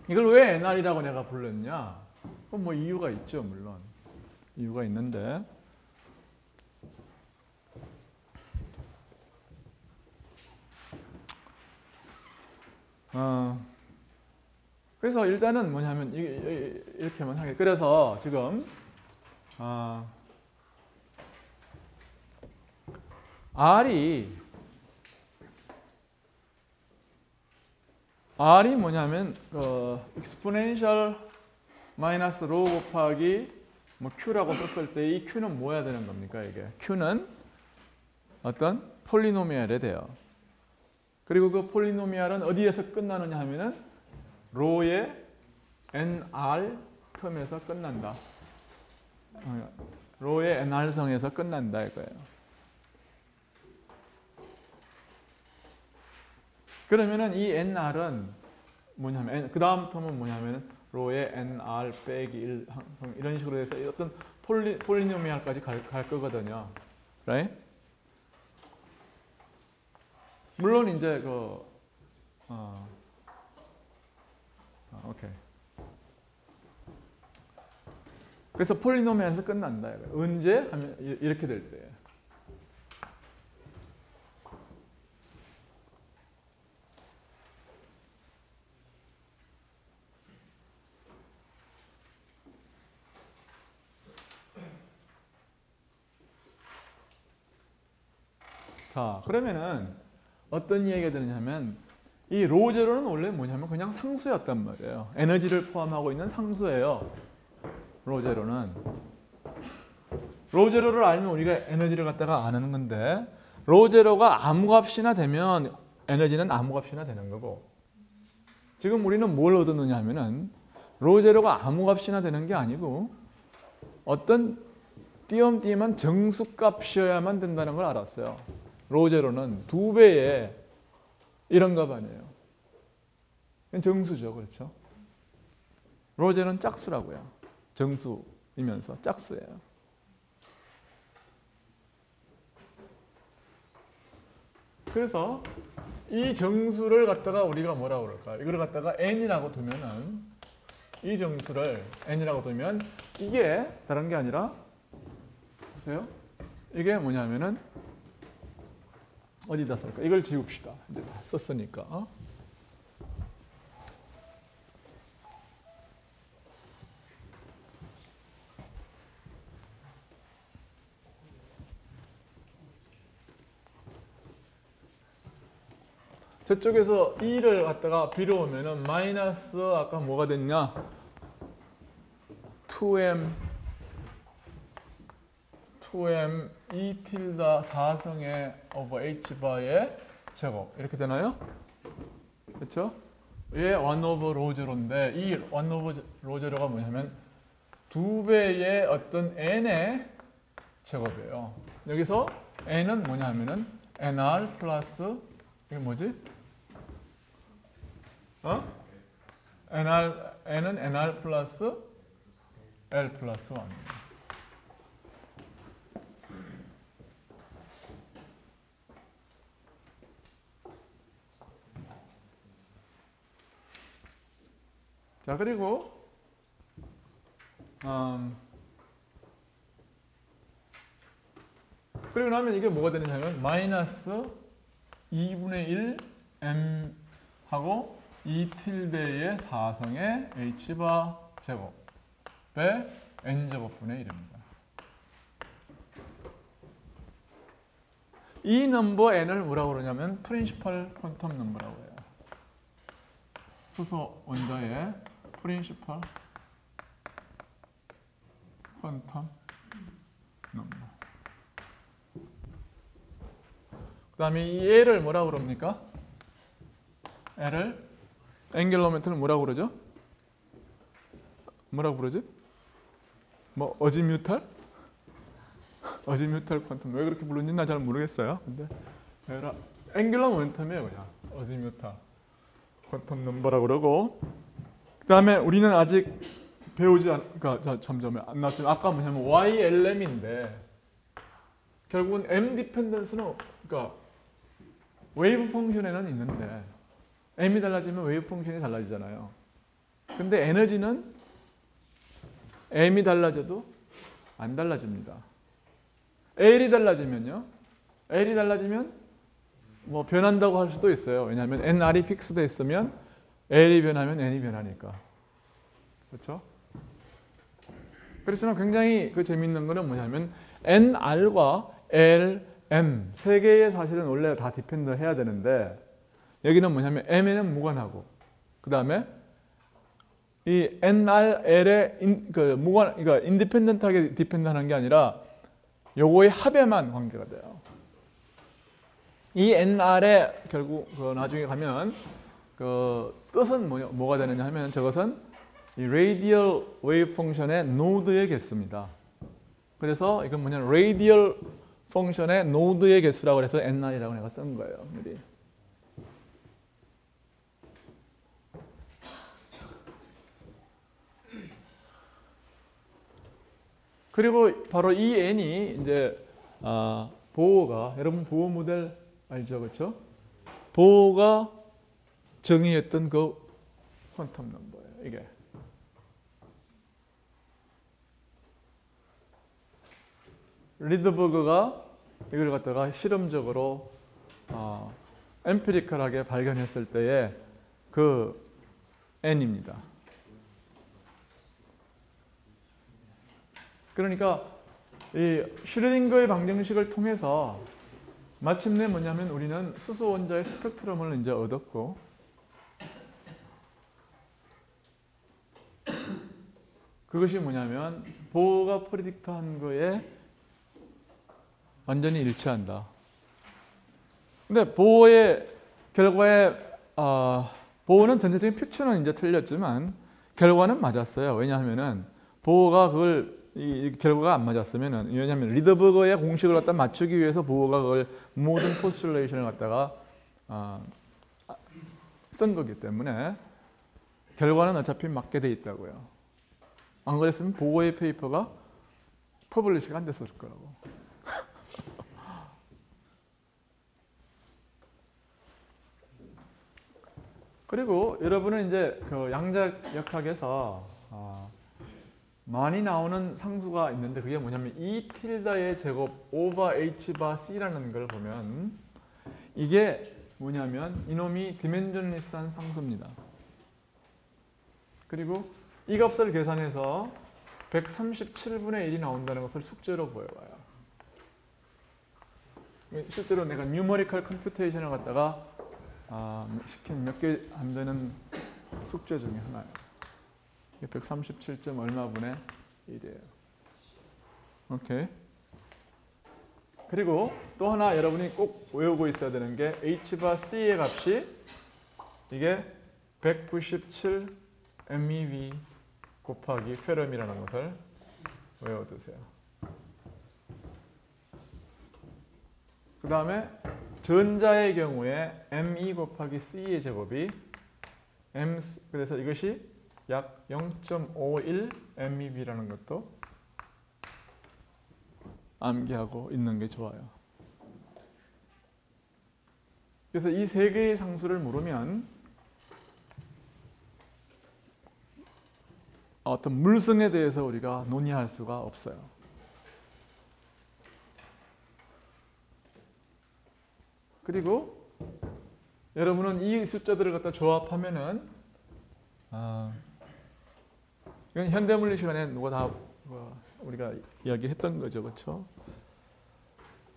이걸 왜 nr이라고 내가 불렀냐? 그건 뭐 이유가 있죠, 물론. 이유가 있는데. 그래서 일단은 뭐냐면 이렇게만 하게. 그래서 지금 R이 뭐냐면 exponential 마이너스 로 곱하기 뭐 Q라고 썼을 때 이 Q는 뭐야 되는 겁니까? 이게 Q는 어떤 폴리노미알에 돼요. 그리고 그 폴리노미알은 어디에서 끝나느냐 하면은 로의 nr 텀에서 끝난다. 로의 nr성에서 끝난다 이거예요. 그러면은 이 nr은 뭐냐면 그 다음 텀은 뭐냐면 로의 nr 빼기 1 이런 식으로 해서 어떤 폴리노미알까지 갈 거거든요. right? 물론 이제 오케이. 그래서 폴리노미에서 끝난다. 언제 하면 이렇게 될 때. 자, 그러면은 어떤 이야기가 되느냐면 이 로제로는 원래 뭐냐면 그냥 상수였단 말이에요. 에너지를 포함하고 있는 상수예요. 로제로는. 로제로를 알면 우리가 에너지를 갖다가 아는 건데 로제로가 아무 값이나 되면 에너지는 아무 값이나 되는 거고 지금 우리는 뭘 얻었느냐 하면은 로제로가 아무 값이나 되는 게 아니고 어떤 띄엄띄엄한 정수값이어야만 된다는 걸 알았어요. 로제로는 2배의 이런 값 아니에요. 정수죠. 그렇죠? 로제로는 짝수라고요. 정수이면서 짝수예요. 그래서 이 정수를 갖다가 우리가 뭐라고 그럴까? 이걸 갖다가 n이라고 두면은 이 정수를 n이라고 두면 이게 다른 게 아니라 보세요. 이게 뭐냐면은 어디다 쓸까? 이걸 지웁시다. 이제 다 썼으니까. 저쪽에서 2를 갖다가 B로 오면은 마이너스 아까 뭐가 됐냐? 2m E 틸다 4성의 over H 바의 제곱 이렇게 되나요? 그렇죠? 얘 1 over 로제로인데 이 1 over 로제로가 뭐냐면 2배의 어떤 n의 제곱이에요. 여기서 n은 뭐냐면은 nr 플러스 이게 뭐지? n은 nr 플러스 l 플러스 1입니다. 자, 그리고 그리고 나면 이게 뭐가 되느냐면 마이너스 2분의 1 m 하고 2 틸데의 4성의 h바 제곱에 n 제곱분의 1입니다. 이 넘버 n을 뭐라고 그러냐면 프린시펄 퀀텀 넘버라고 해요. 수소 원자의 프린시펄 퀀텀 넘버. 그 다음에 이 L을 뭐라고 그럽니까? L을 앵귤러 모멘텀을 뭐라고 그러죠? 뭐라고 그러지? 뭐 어지뮤탈? 어지뮤탈 퀀텀 왜 그렇게 부르는지 나 잘 모르겠어요. 근데 앵귤러 모멘텀이에요, 그냥 어지뮤탈 퀀텀 넘버라고 그러고. 그 다음에 우리는 아직 배우지 그러니까 점점 안 나왔지만 아까 뭐냐면 YLM인데 결국은 M 디펜던스는 그러니까 웨이브 펑션에는 있는데 M이 달라지면 웨이브 펑션이 달라지잖아요. 근데 에너지는 M이 달라져도 안 달라집니다. L이 달라지면요. L이 달라지면 뭐 변한다고 할 수도 있어요. 왜냐하면 NR이 픽스돼 있으면 L이 변하면 N이 변하니까. 그렇죠? 그렇지만 굉장히 그 재밌는 거는 뭐냐면 NR과 L, M 세 개의 사실은 원래 다 디펜드 해야 되는데 여기는 뭐냐면 M에는 무관하고 그 다음에 이 NR, L에 그러니까 인디펜던트하게 디펜드하는 게 아니라 요거의 합에만 관계가 돼요. 이 NR에 결국 그 나중에 가면 그 뜻은 뭐가 되느냐 하면 저것은 이 radial wave function의 노드의 개수입니다. 그래서 이건 뭐냐면 radial function의 노드의 개수라고 해서 NR이라고 내가 쓴 거예요. 미리. 그리고 바로 이 n이 이제 보어가 여러분 보어 모델 알죠, 그렇죠? 보어가 정의했던 그 퀀텀 넘버예요. 이게 리드버그가 이걸 갖다가 실험적으로 엠피리컬하게 발견했을 때의 그 n입니다. 그러니까 이 슈레딩거의 방정식을 통해서 마침내 뭐냐면 우리는 수소 원자의 스펙트럼을 이제 얻었고, 그것이 뭐냐면 보어가 프리딕트한 거에 완전히 일치한다. 근데 보어의 결과에 보어는 전체적인 픽처는 이제 틀렸지만 결과는 맞았어요. 왜냐하면은 보어가 그걸 이 결과가 안 맞았으면은, 왜냐하면 리드버거의 공식을 갖다 맞추기 위해서 보어가 그걸 모든 포스툴레이션을 갖다가 쓴 거기 때문에 결과는 어차피 맞게 돼 있다고요. 안 그랬으면 보어의 페이퍼가 퍼블리시가 안 됐을 거라고. 그리고 여러분은 이제 그 양자역학에서 많이 나오는 상수가 있는데 그게 뭐냐면 E 틸다의 제곱 오버 H 바 C라는 걸 보면 이게 뭐냐면 이놈이 디멘전리스한 상수입니다. 그리고 이 값을 계산해서 137분의 1이 나온다는 것을 숙제로 보여봐요. 실제로 내가 뉴머리컬 컴퓨테이션을 갖다가 시킨 몇 개 안 되는 숙제 중에 하나예요. 137점 얼마 분의 1이에요. 오케이. 그리고 또 하나 여러분이 꼭 외우고 있어야 되는 게 H바 C의 값이 이게 197 MeV 곱하기 페럼이라는 것을 외워두세요. 그 다음에 전자의 경우에 Me 곱하기 C의 제곱이 그래서 이것이 약 0.51 MeV라는 것도 암기하고 있는 게 좋아요. 그래서 이 세 개의 상수를 물으면 어떤 물성에 대해서 우리가 논의할 수가 없어요. 그리고 여러분은 이 숫자들을 갖다 조합하면은 이건 현대물리 시간에 누가 다 우리가 이야기했던 거죠, 그렇죠?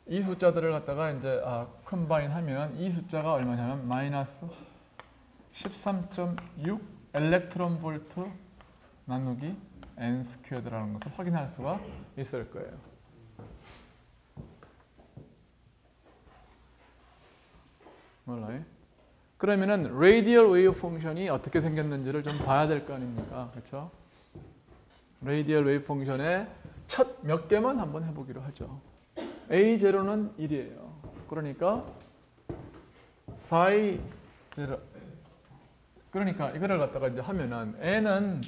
이 숫자들을 갖다가 이제 컴바인 하면 이 숫자가 얼마냐면 마이너스 13.6 엘렉트론 볼트 나누기 n 스퀘어드라는 것을 확인할 수가 있을 거예요. 몰라요? 그러면은 레이디얼 웨이브 펑션이 어떻게 생겼는지를 좀 봐야 될 거 아닙니까? 그렇죠? 레이디얼 웨이브 펑션의 첫 몇 개만 한번 해보기로 하죠. A0는 1이에요. 그러니까 4A 그러니까 이거를 갖다가 이제 하면은 n은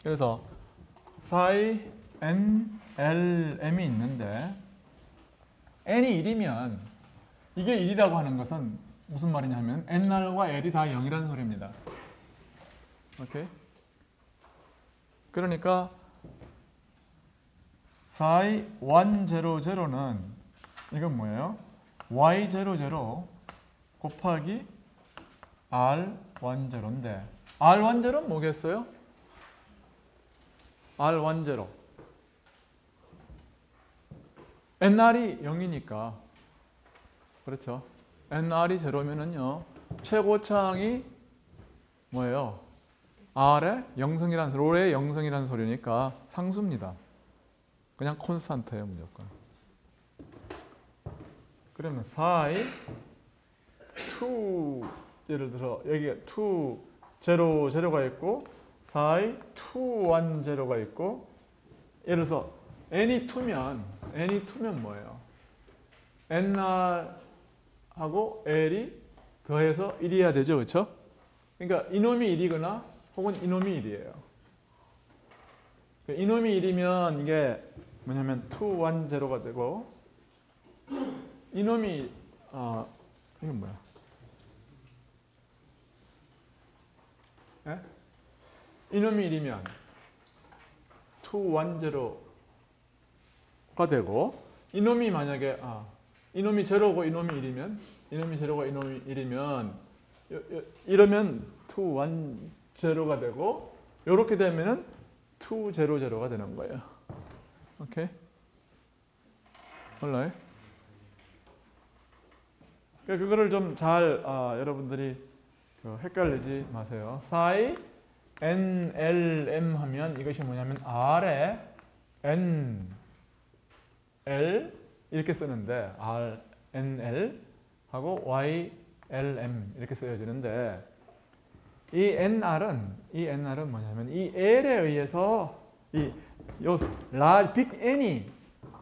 그래서 4A n l m이 있는데 n이 1이면 이게 1이라고 하는 것은 무슨 말이냐 하면 nr과 l이 다 0이라는 소리입니다. 오케이? 그러니까 4i100는 이건 뭐예요? y00 곱하기 r10인데 r10는 뭐겠어요? r10 nr이 0이니까 그렇죠? nr이 0면은요 최고차항이 뭐예요? r의 0성이라는 소리, 롤의 0성이라는 소리니까 상수입니다. 그냥 콘스탄트예요, 무조건. 그러면 4i 2 예를 들어 여기에 2 0 0가 있고 4i 2 1 0가 있고 예를 들어서 n이 2면 뭐예요? nr하고 l이 더해서 1이어야 되죠, 그렇죠? 그러니까 이놈이 1이거나 혹은 이놈이 1이에요. 이놈이 1이면 이게 뭐냐면 2, 1, 0가 되고 이놈이 이건 뭐야? 예? 이놈이 1이면 2, 1, 0 되고 이놈이 만약에 이놈이 제로고 이놈이 1이면 이놈이 제로고 이놈이 1이면 이러면 2, 1, 제로가 되고 이렇게 되면은 2, 제로, 제로가 되는 거예요. 오케이? 몰라요? 그거를 좀 잘 여러분들이 헷갈리지 마세요. psi NLM 하면 이것이 뭐냐면 R에 N, L 이렇게 쓰는데 R, N, L 하고 Y, L, M 이렇게 쓰여지는데 이 NR은 뭐냐면 이 L에 의해서 이 빅 N이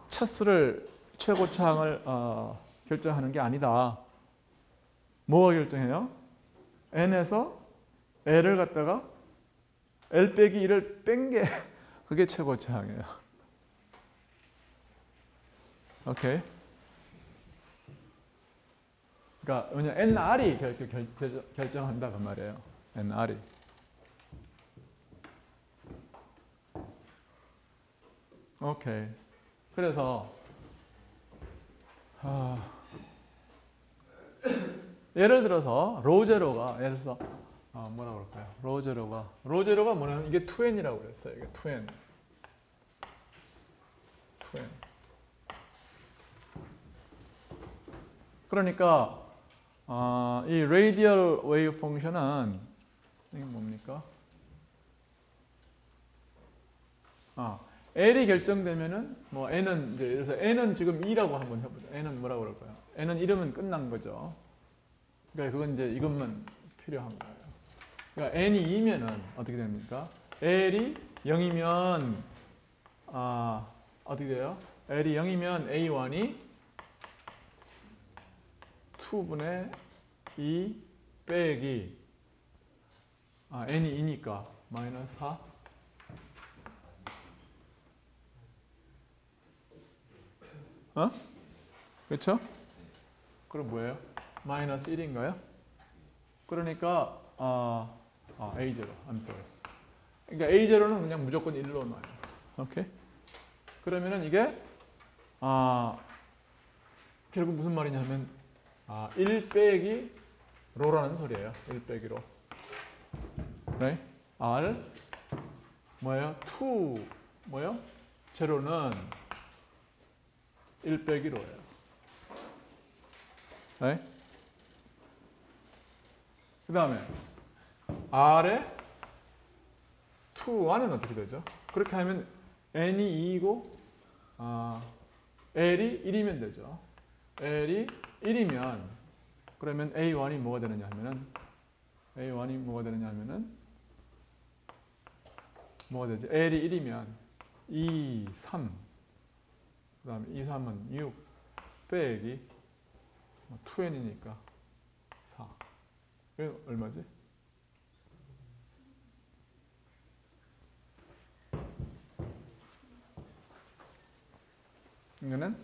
차수를 최고차항을 결정하는 게 아니다. 뭐가 결정해요? N에서 L을 갖다가 L 빼기 1을 뺀 게 그게 최고차항이에요. 오케이. 그러니까 뭐냐 NR이 결정한다 그 말이에요. NR이. 오케이. 그래서 예를 들어서 로제로가 예를 들어서 뭐라 그럴까요? 로제로가 뭐냐면 이게 2n이라고 그랬어요. 이게 2n. 그러니까 이 radial wave function은 이게 뭡니까? L이 결정되면은 뭐 n은 이제 그래서 n은 지금 2라고 한번 해보자. n은 뭐라고 그럴까요? n은 1이면 끝난 거죠. 그러니까 그건 이제 이것만 필요한 거예요. 그러니까 n이 2면은 어떻게 됩니까? L이 0이면 어떻게 돼요? L이 0이면 A1이 2분의 2 빼기 n이 2니까 마이너스 4 그렇죠? 그럼 뭐예요? 마이너스 1인가요? 그러니까 A0 I'm sorry. 그러니까 A0는 그냥 무조건 1로 놔요. 오케이? 그러면은 이게 결국 무슨 말이냐면 1 빼기 로라는 소리예요. 1 빼기 로. 네? R 뭐예요? 2 뭐예요? 제로는 1 빼기 로예요. 네? 그 다음에 R에 2, 1은 어떻게 되죠? 그렇게 하면 N이 2이고 L이 1이면 되죠. L이 1이면 그러면 A1이 뭐가 되느냐 하면은 뭐가 되지? L이 1이면 2, 3 그 다음에 2, 3은 6 빼기 2n이니까 4 이거 얼마지? 이거는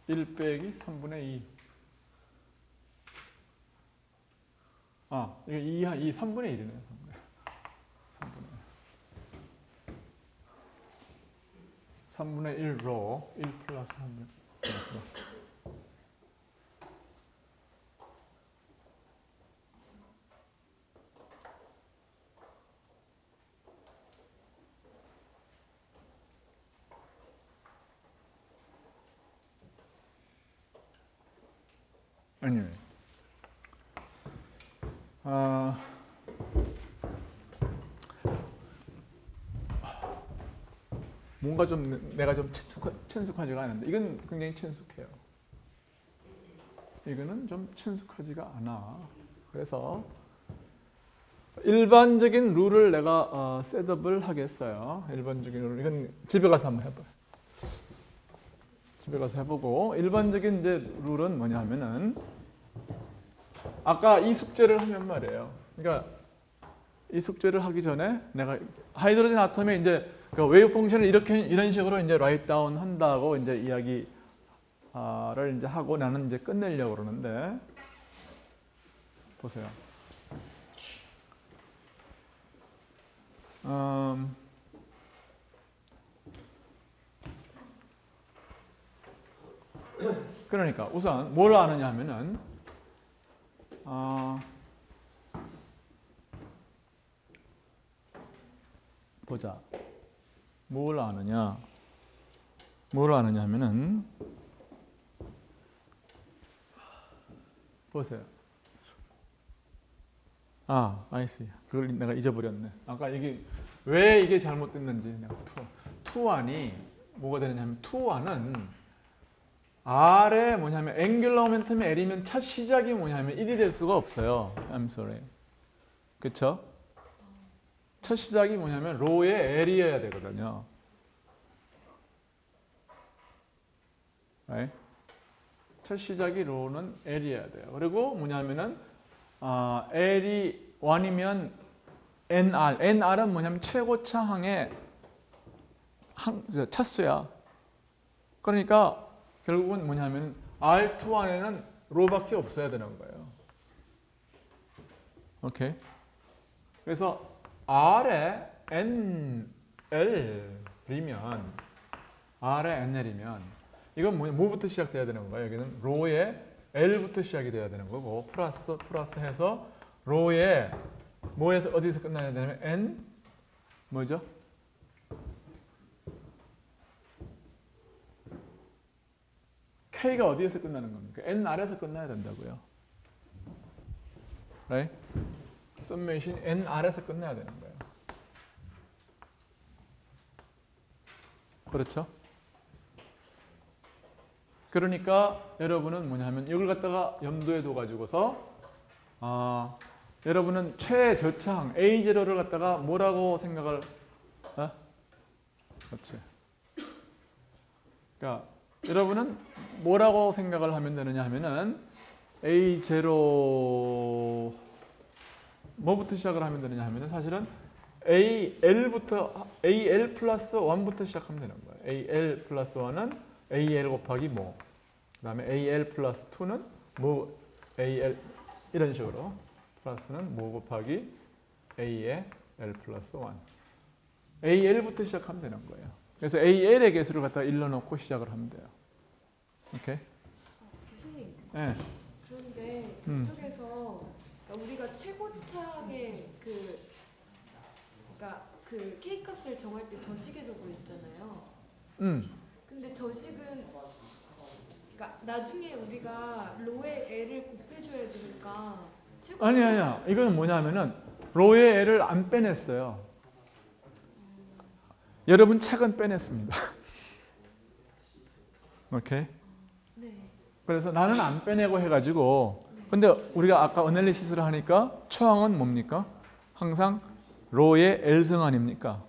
1 빼기 3분의 2 이거 2, 3분의 1이네요. 3분의 1로 1 플러스 3분의 1 아니요. 뭔가 좀 내가 좀 친숙하지가 않은데 이건 굉장히 친숙해요. 이거는 좀 친숙하지가 않아. 그래서 일반적인 룰을 내가 셋업을 하겠어요. 일반적인 룰. 이건 집에 가서 한번 해봐요. 집에 가서 해보고 일반적인 이제 룰은 뭐냐 하면은 아까 이 숙제를 하면 말이에요. 그러니까 이 숙제를 하기 전에 내가 하이드로젠 아톰의 이제 그 웨이브 펑션을 이런 식으로 이제 라이트 다운 한다고 이제 이야기를 이제 하고 나는 이제 끝내려고 그러는데 보세요. 그러니까 우선 뭘 아느냐 하면은 보자. 뭘 아느냐 하면은 보세요. I see. 그걸 내가 잊어버렸네. 아까 이게 왜 이게 잘못됐는지 내가 투1이 뭐가 되느냐 하면 투1은 R에 뭐냐면 앵귤러 모멘텀이 L이면 첫 시작이 뭐냐면 1이 될 수가 없어요. I'm sorry. 그쵸? 첫 시작이 뭐냐면 로의 L이어야 되거든요. Right? 첫 시작이 로는 L이어야 돼요. 그리고 뭐냐면은 L이 1이면 NR은 뭐냐면 최고차항의 차수야. 그러니까 결국은 뭐냐면 R2 안에는 로밖에 없어야 되는 거예요. 오케이. 그래서 R에 NL이면 이건 뭐부터 시작돼야 되는 거예요? 여기는 로에 L부터 시작이 돼야 되는 거고 플러스 해서 로에 뭐에서 어디서 끝나야 되냐면 N 뭐죠? K가 어디에서 끝나는 겁니까? N 아래에서 끝나야 된다고요. Right? 썸메이션 N 아래에서 끝나야 되는 거예요. 그렇죠? 그러니까 여러분은 뭐냐면 이걸 갖다가 염두에 둬가지고서 여러분은 최저차항 A0를 갖다가 뭐라고 생각을 그렇지. 그러니까 여러분은 뭐라고 생각을 하면 되느냐 하면은 A0 뭐부터 시작을 하면 되느냐 하면은 사실은 AL 플러스 1부터 시작하면 되는 거예요. AL 플러스 1은 AL 곱하기 뭐, 그 다음에 AL 플러스 2는 뭐 AL 이런 식으로 플러스는 뭐 곱하기 A의 L 플러스 1 AL부터 시작하면 되는 거예요. 그래서 AL의 개수를 갖다가 일러놓고 시작을 하면 돼요. 오케이? 교수님. 네. 그런데 저쪽에서 그러니까 우리가 최고차의 그러니까 그 K 값을 정할 때 저식에 적어 있잖아요. 근데 저식은 그러니까 나중에 우리가 로의 L을 곱해줘야 되니까 아니야. 이거는 뭐냐면은 로의 L을 안 빼냈어요. 여러분 책은 빼냈습니다. 오케이? 네. 그래서 나는 안 빼내고 해가지고 근데 우리가 아까 어널리시스를 하니까 초항은 뭡니까? 항상 로의 L승 아닙니까?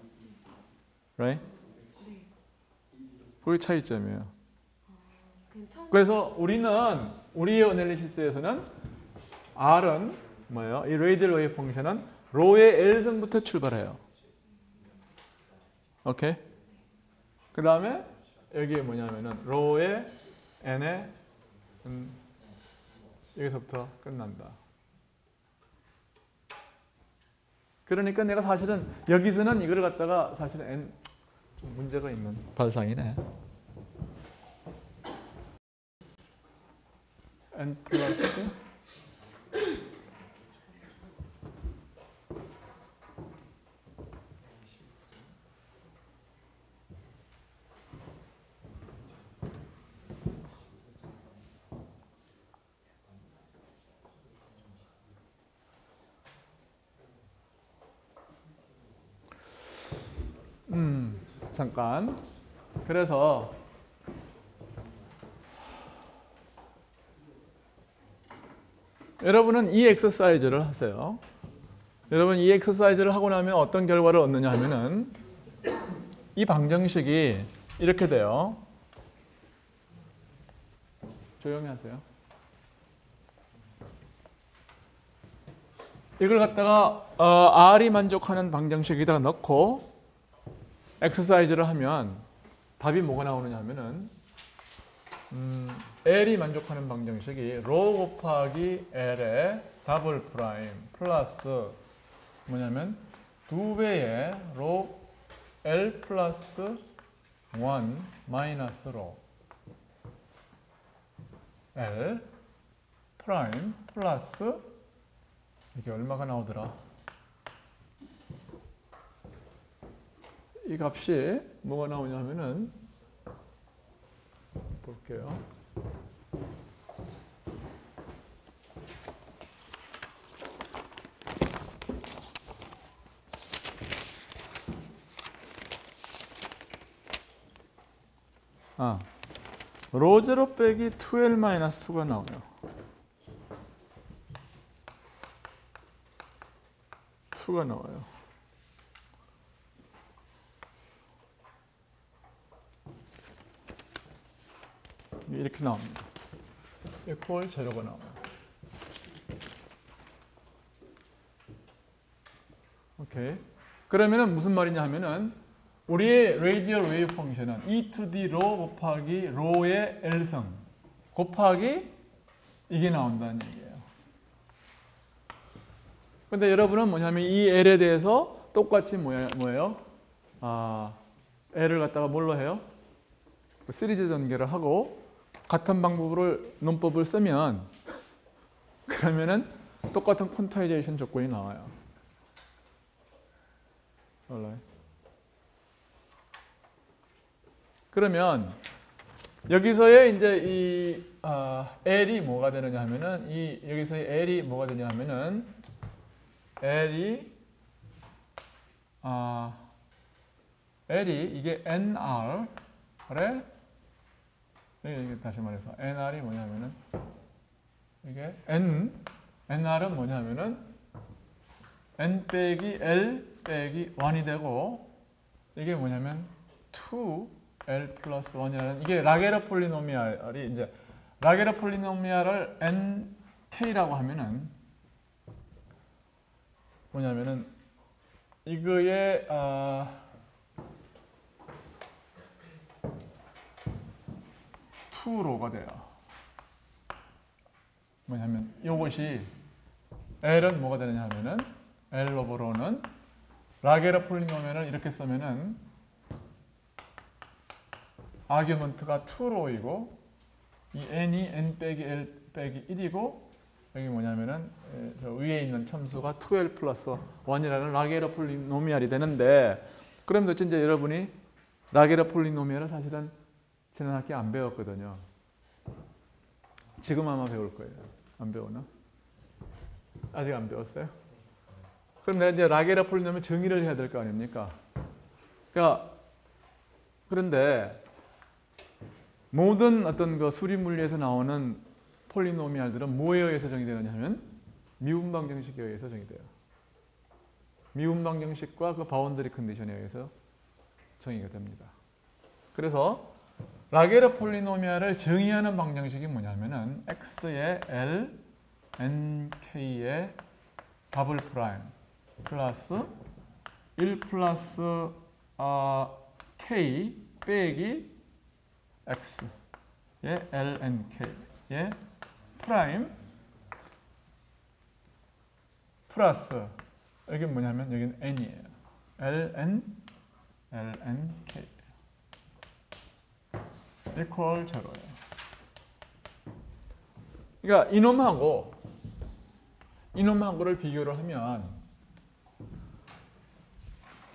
Right? 네. 그게 차이점이에요. 그래서 우리의 어널리시스에서는 R은 뭐예요? 이 레이디얼 웨이브 펑션은 로의 L승부터 출발해요. 오케이? 그 다음에 여기에 뭐냐면은 로의 N에 여기서부터 끝난다. 그러니까 내가 사실은 여기서는 이걸 갖다가 사실은 N 좀 문제가 있는 발상이네. N 플러스 잠깐. 그래서 여러분은 이 엑서사이즈를 하세요. 여러분 이 엑서사이즈를 하고 나면 어떤 결과를 얻느냐 하면은 이 방정식이 이렇게 돼요. 조용히 하세요. 이걸 갖다가 R이 만족하는 방정식에다가 넣고 엑서사이즈를 하면 답이 뭐가 나오느냐 하면은 L이 만족하는 방정식이 로 곱하기 L의 더블 프라임 플러스 뭐냐면 2배의 로 L 플러스 1 마이너스 로 L 프라임 플러스 이게 얼마가 나오더라? 이 값이 뭐가 나오냐면은 볼게요. 로0 빼기 2L 마이너스 2가 나와요. 2가 나와요. 이렇게 나옵니다. equal 제로가 나와요. 오케이. 그러면은 무슨 말이냐 하면은 우리의 radial wave 펑션은 e to the rho 곱하기 rho의 L승 곱하기 이게 나온다는 얘기예요. 근데 여러분은 뭐냐면 이 L에 대해서 똑같이 뭐예요? L을 갖다가 뭘로 해요? 시리즈 전개를 하고 같은 방법으로 논법을 쓰면 그러면은 똑같은 퀀타이제이션 조건이 나와요. 그러면 여기서의 이제 이 L이 뭐가 되느냐 하면은 여기서의 L이 뭐가 되냐 하면은 L이 이게 NR에 이게 다시 말해서 NR이 뭐냐면은 이게 NR은 뭐냐면은 N 빼기 L 빼기 1이 되고 이게 뭐냐면 2L 플러스 1이라는 이게 라게르 폴리노미알이 이제 라게르 폴리노미알을 NK라고 하면은 뭐냐면은 이거의 2로가 돼요. 뭐냐면 이것이 L은 뭐가 되느냐 하면은 L 오버 로는 라게르 폴리노미알을 이렇게 쓰면은 아규먼트가 2로이고 이 n이 n 빼기 l 빼기 1이고 여기 뭐냐면은 저 위에 있는 참수가 2l 플러스 1이라는 라게르 폴리노미알이 되는데 그럼 도대체 이제 여러분이 라게르 폴리노미알을 사실은 지난 학기에 안 배웠거든요. 지금 아마 배울 거예요. 안 배우나? 아직 안 배웠어요? 그럼 내가 이제 라게르 폴리노미알 정의를 해야 될 거 아닙니까? 그러니까 그런데 모든 어떤 그 수리 물리에서 나오는 폴리노미알들은 뭐에 의해서 정의되느냐 하면 미분방 정식에 의해서 정의돼요. 미분방 정식과 그 바운더리 컨디션에 의해서 정의가 됩니다. 그래서 라게르 폴리노미알을 정의하는 방정식이 뭐냐면은 x의 L, nk의 더블 프라임 플러스 1 플러스 k 빼기 x의 lnk의 프라임 플러스 여기 뭐냐면 여기는 n이에요. lnk equal 제로예요. 그러니까 이놈하고를 비교를 하면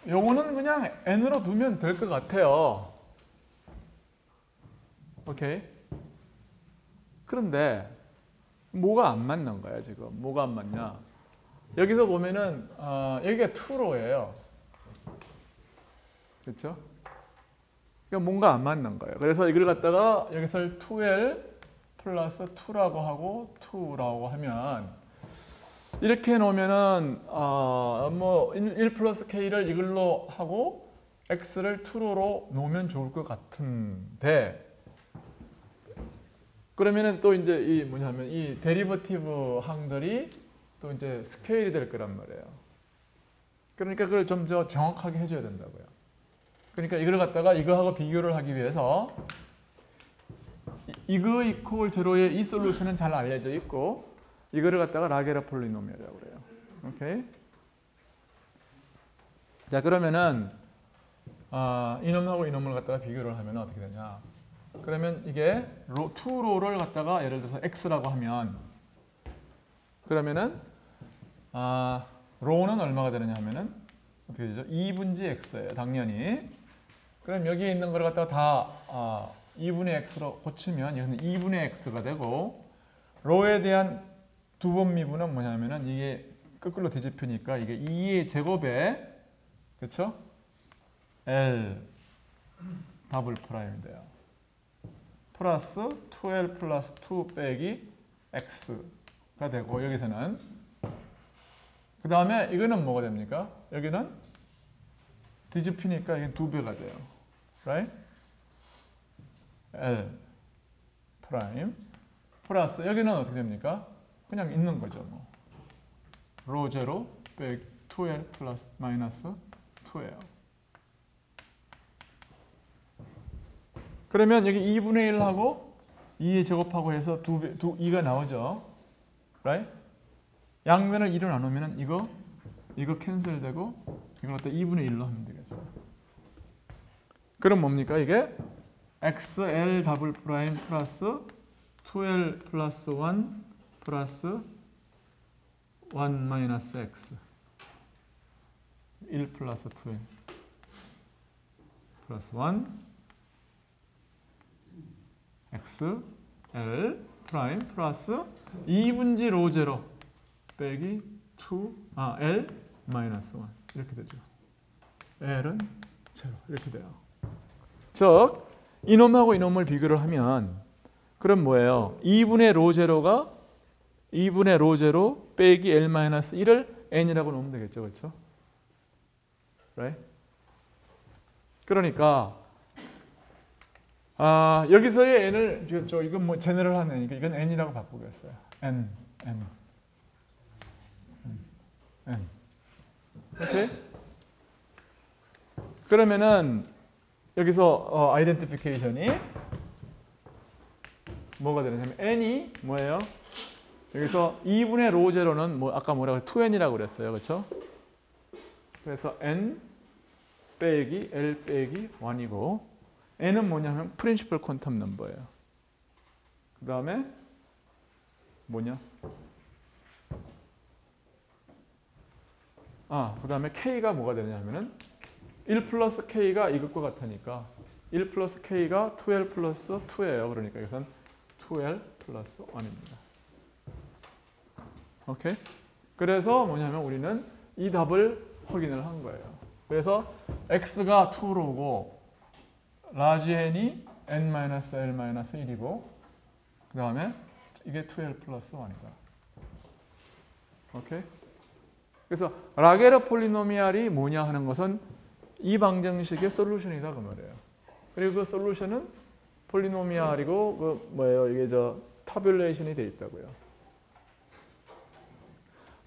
요거는 그냥 n으로 두면 될 것 같아요. 오케이. 그런데 뭐가 안 맞는 거야 지금? 뭐가 안 맞냐? 여기서 보면은 여기가 2로예요. 그렇죠? 그러니까 뭔가 안 맞는 거예요. 그래서 이걸 갖다가 여기서 2L 플러스 2라고 하고 2라고 하면 이렇게 놓으면은 뭐 1 플러스 K를 이걸로 하고 X를 2로로 놓으면 좋을 것 같은데 그러면은 또 이제 이 뭐냐면 이 데리버티브 항들이 또 이제 스케일이 될 거란 말이에요. 그러니까 그걸 좀 더 정확하게 해줘야 된다고요. 그러니까 이걸 갖다가 이거하고 비교를 하기 위해서 이거 이퀄 제로의 이 솔루션은 잘 알려져 있고 이거를 갖다가 라게르 폴리노미알이라고 그래요. 오케이? 자 그러면은 이놈하고 이놈을 갖다가 비교를 하면 어떻게 되냐? 그러면 이게 투로를 갖다가 예를 들어서 x라고 하면 그러면은 로는 얼마가 되느냐 하면은 어떻게 되죠? 2분지 x예요. 당연히. 그럼 여기에 있는 걸 갖다가 다 2분의 x로 고치면 이거는 2분의 x가 되고 로에 대한 두 번 미분은 뭐냐면은 이게 거꾸로 뒤집히니까 이게 2의 제곱에 그렇죠? L 더블 프라임이 돼요. 플러스 2L 플러스 2 빼기 X가 되고 여기서는 그 다음에 이거는 뭐가 됩니까? 여기는 뒤집히니까 이게 2배가 돼요. Right? L 프라임 플러스 여기는 어떻게 됩니까? 그냥 있는 거죠. 뭐. 로 제로 빼기 2L 플러스 마이너스 2예요. 그러면 여기 2분의 1하고 2의 제곱하고 해서 2가 나오죠. Right? 양면을 2로 나누면 이거 캔슬되고 이걸 갖다 2분의 1로 하면 되겠어요. 그럼 뭡니까? 이게 XL 더블 프라임 플러스 2L 플러스 1 플러스 1 마이너스 X 1 플러스 2L 플러스 1 X L 프라임 플러스 2분지 로 제로 빼기 L 마이너스 1 이렇게 되죠. L은 제로 이렇게 돼요. 즉 이놈하고 이놈을 비교를 하면 그럼 뭐예요? 2분의 로 제로가 2분의 로 제로 빼기 L 마이너스 1을 N이라고 놓으면 되겠죠. 그렇죠? Right? 그러니까 여기서의 n을 이건 뭐 제너럴한 n이니까 이건 n이라고 바꾸겠어요. n. 오케이? 그러면은 여기서 아이덴티피케이션이 뭐가 되냐면 n이 뭐예요? 여기서 2분의 로 제로는 뭐 아까 뭐라고 2n이라고 그랬어요. 그렇죠? 그래서 n 빼기 l 빼기 1이고 n은 뭐냐면 프린시플 퀀텀 넘버예요. 그 다음에 뭐냐? 그 다음에 k가 뭐가 되냐면은 1 플러스 k가 이것과 같으니까 1 플러스 k가 2l 플러스 2예요. 그러니까 이것은 2l 플러스 1입니다. 오케이? 그래서 뭐냐면 우리는 이 답을 확인을 한 거예요. 그래서 x가 2로고 라지 n이 n-l-1이고 그 다음에 이게 2l 플러스 1이다. 오케이? 그래서 라게르 폴리노미알이 뭐냐 하는 것은 이 방정식의 솔루션이다 그 말이에요. 그리고 그 솔루션은 폴리노미알이고 그 뭐예요? 이게 타뷸레이션이 돼 있다고요.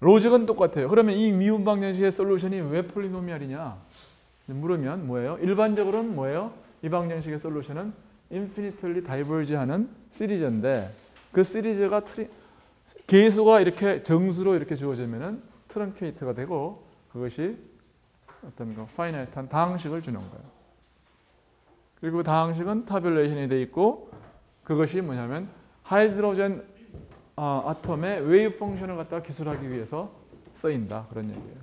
로직은 똑같아요. 그러면 이 미분 방정식의 솔루션이 왜 폴리노미알이냐? 물으면 뭐예요? 일반적으로는 뭐예요? 이 방정식의 솔루션은 인피니틀리 다이버지하는 시리즈인데 그 시리즈가 계수가 이렇게 정수로 이렇게 주어지면은 트렁케이트가 되고 그것이 어떤 거 파이나이트한 다항식을 주는 거예요. 그리고 다항식은 타뷸레이션이 돼 있고 그것이 뭐냐면 하이드로젠 아톰의 웨이브 펑션을 갖다가 기술하기 위해서 쓰인다 그런 얘기예요.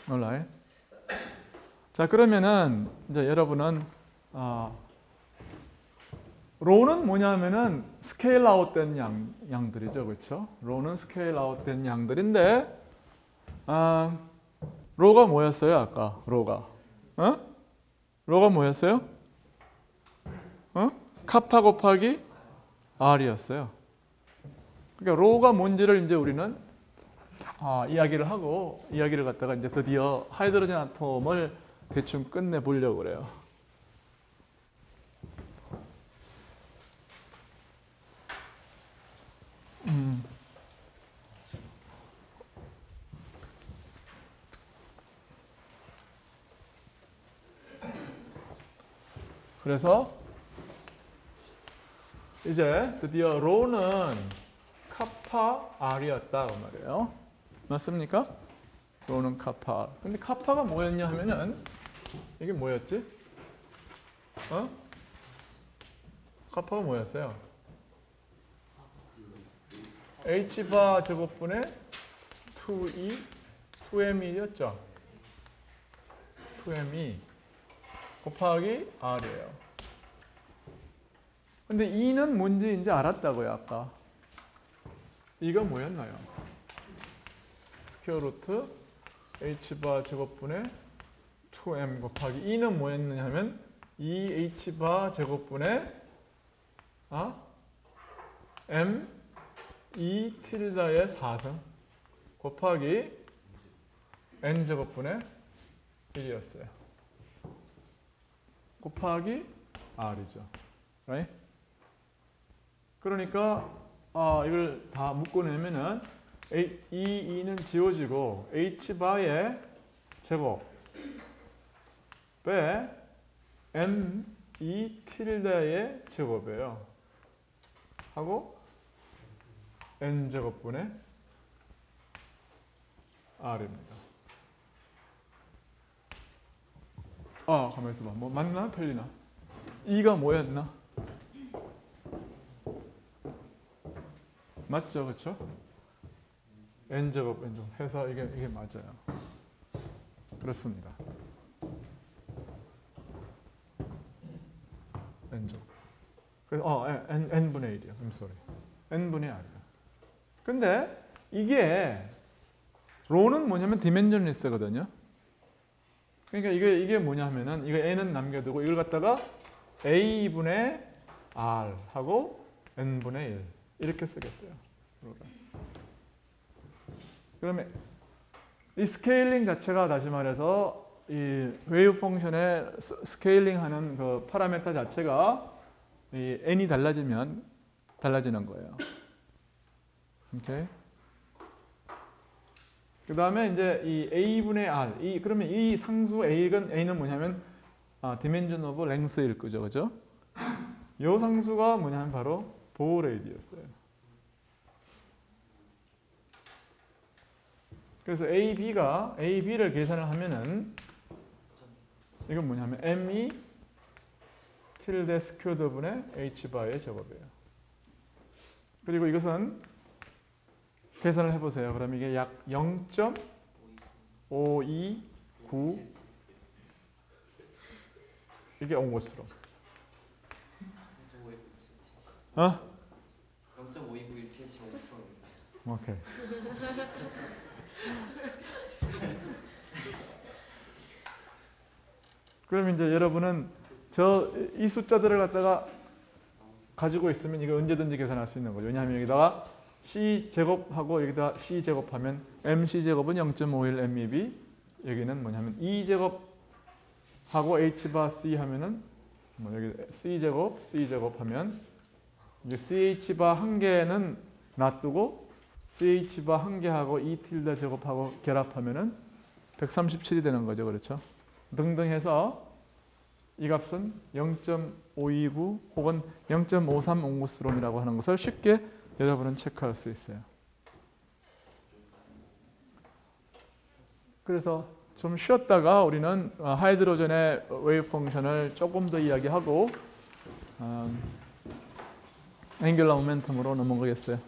alright. 자 그러면은 이제 여러분은 로는 뭐냐면은 스케일 아웃된 양들이죠, 그렇죠? 로는 스케일 아웃된 양들인데 로가 뭐였어요 아까 로가? 로가 뭐였어요? 카파 곱하기 R이었어요. 그러니까 로가 뭔지를 이제 우리는 이야기를 하고 이야기를 갖다가 이제 드디어 하이드로젠 아톰을 대충 끝내 보려고 그래요. 그래서 이제 드디어 로는 카파 R이었다 그 말이에요. 맞습니까? 로는 카파 R. 근데 카파가 뭐였냐 하면은 이게 뭐였지? kap파가 뭐였어요? h바 제곱분의 2e 2me였죠. 2me 곱하기 r이에요. 근데 e는 뭔지 이제 알았다고요, 아까. e가 뭐였나요? 스퀘어 루트 h바 제곱분의 2m 곱하기 e는 뭐였느냐 하면 2h바 제곱분의 m 2 틸다의 4승 곱하기 n 제곱분의 1이었어요. 곱하기 r이죠. right? 그러니까 이걸 다 묶어내면은 이 2는 지워지고 h바의 제곱 빼 m 2 틸다의 제곱이에요. 하고 n 제곱분의 r입니다. 가만 있어봐. 뭐 맞나? 틀리나? 2가 뭐였나? 맞죠? 그쵸? n 제곱 해서 이게 맞아요. 그렇습니다. n 제곱. 그래서 n분의 1이요. sorry. n분의 r이요. 근데 이게 로는 뭐냐면 디멘전리스거든요. 그러니까 이게 뭐냐면은 이거 n은 남겨두고 이걸 갖다가 a분의 r 하고 n분의 1 이렇게 쓰겠어요. 그러면 이 스케일링 자체가 다시 말해서 이 웨이브 펑션의 스케일링하는 그 파라미터 자체가 이 n이 달라지면 달라지는 거예요. 오케이. 그 다음에 이제 이 a분의 r, 그러면 이 상수 a는 뭐냐면 dimension of length일 거죠, 그죠? 이 상수가 뭐냐면 바로 bow rate였어요. 그래서 ab를 계산을 하면은 이건 뭐냐면 m2 tilde squared 분의 h바의 제곱이에요. 그리고 이것은 계산을 해보세요. 그럼 이게 약 0.529 이게 온 것으로. 0.5291775. 오케이. 그럼 이제 여러분은 이 숫자들을 갖다가 가지고 있으면 이거 언제든지 계산할 수 있는 거죠. 왜냐하면 여기다가 c 제곱하고 여기다 c 제곱하면 mc 제곱은 0.51 MEB, 여기는 뭐냐면 2 제곱하고 h바 c 하면은 뭐 여기 c 제곱 하면 이제 ch바 한 개는 놔두고 ch바 한 개하고 2 틸다 제곱하고 결합하면은 137이 되는 거죠, 그렇죠? 등등 해서 이 값은 0.529 혹은 0.53 옹구스론이라고 하는 것을 쉽게 여러분은 체크할 수 있어요. 그래서 좀 쉬었다가 우리는 하이드로전의 웨이브 펑션을 조금 더 이야기하고 앵귤러 모멘텀으로 넘어가겠어요.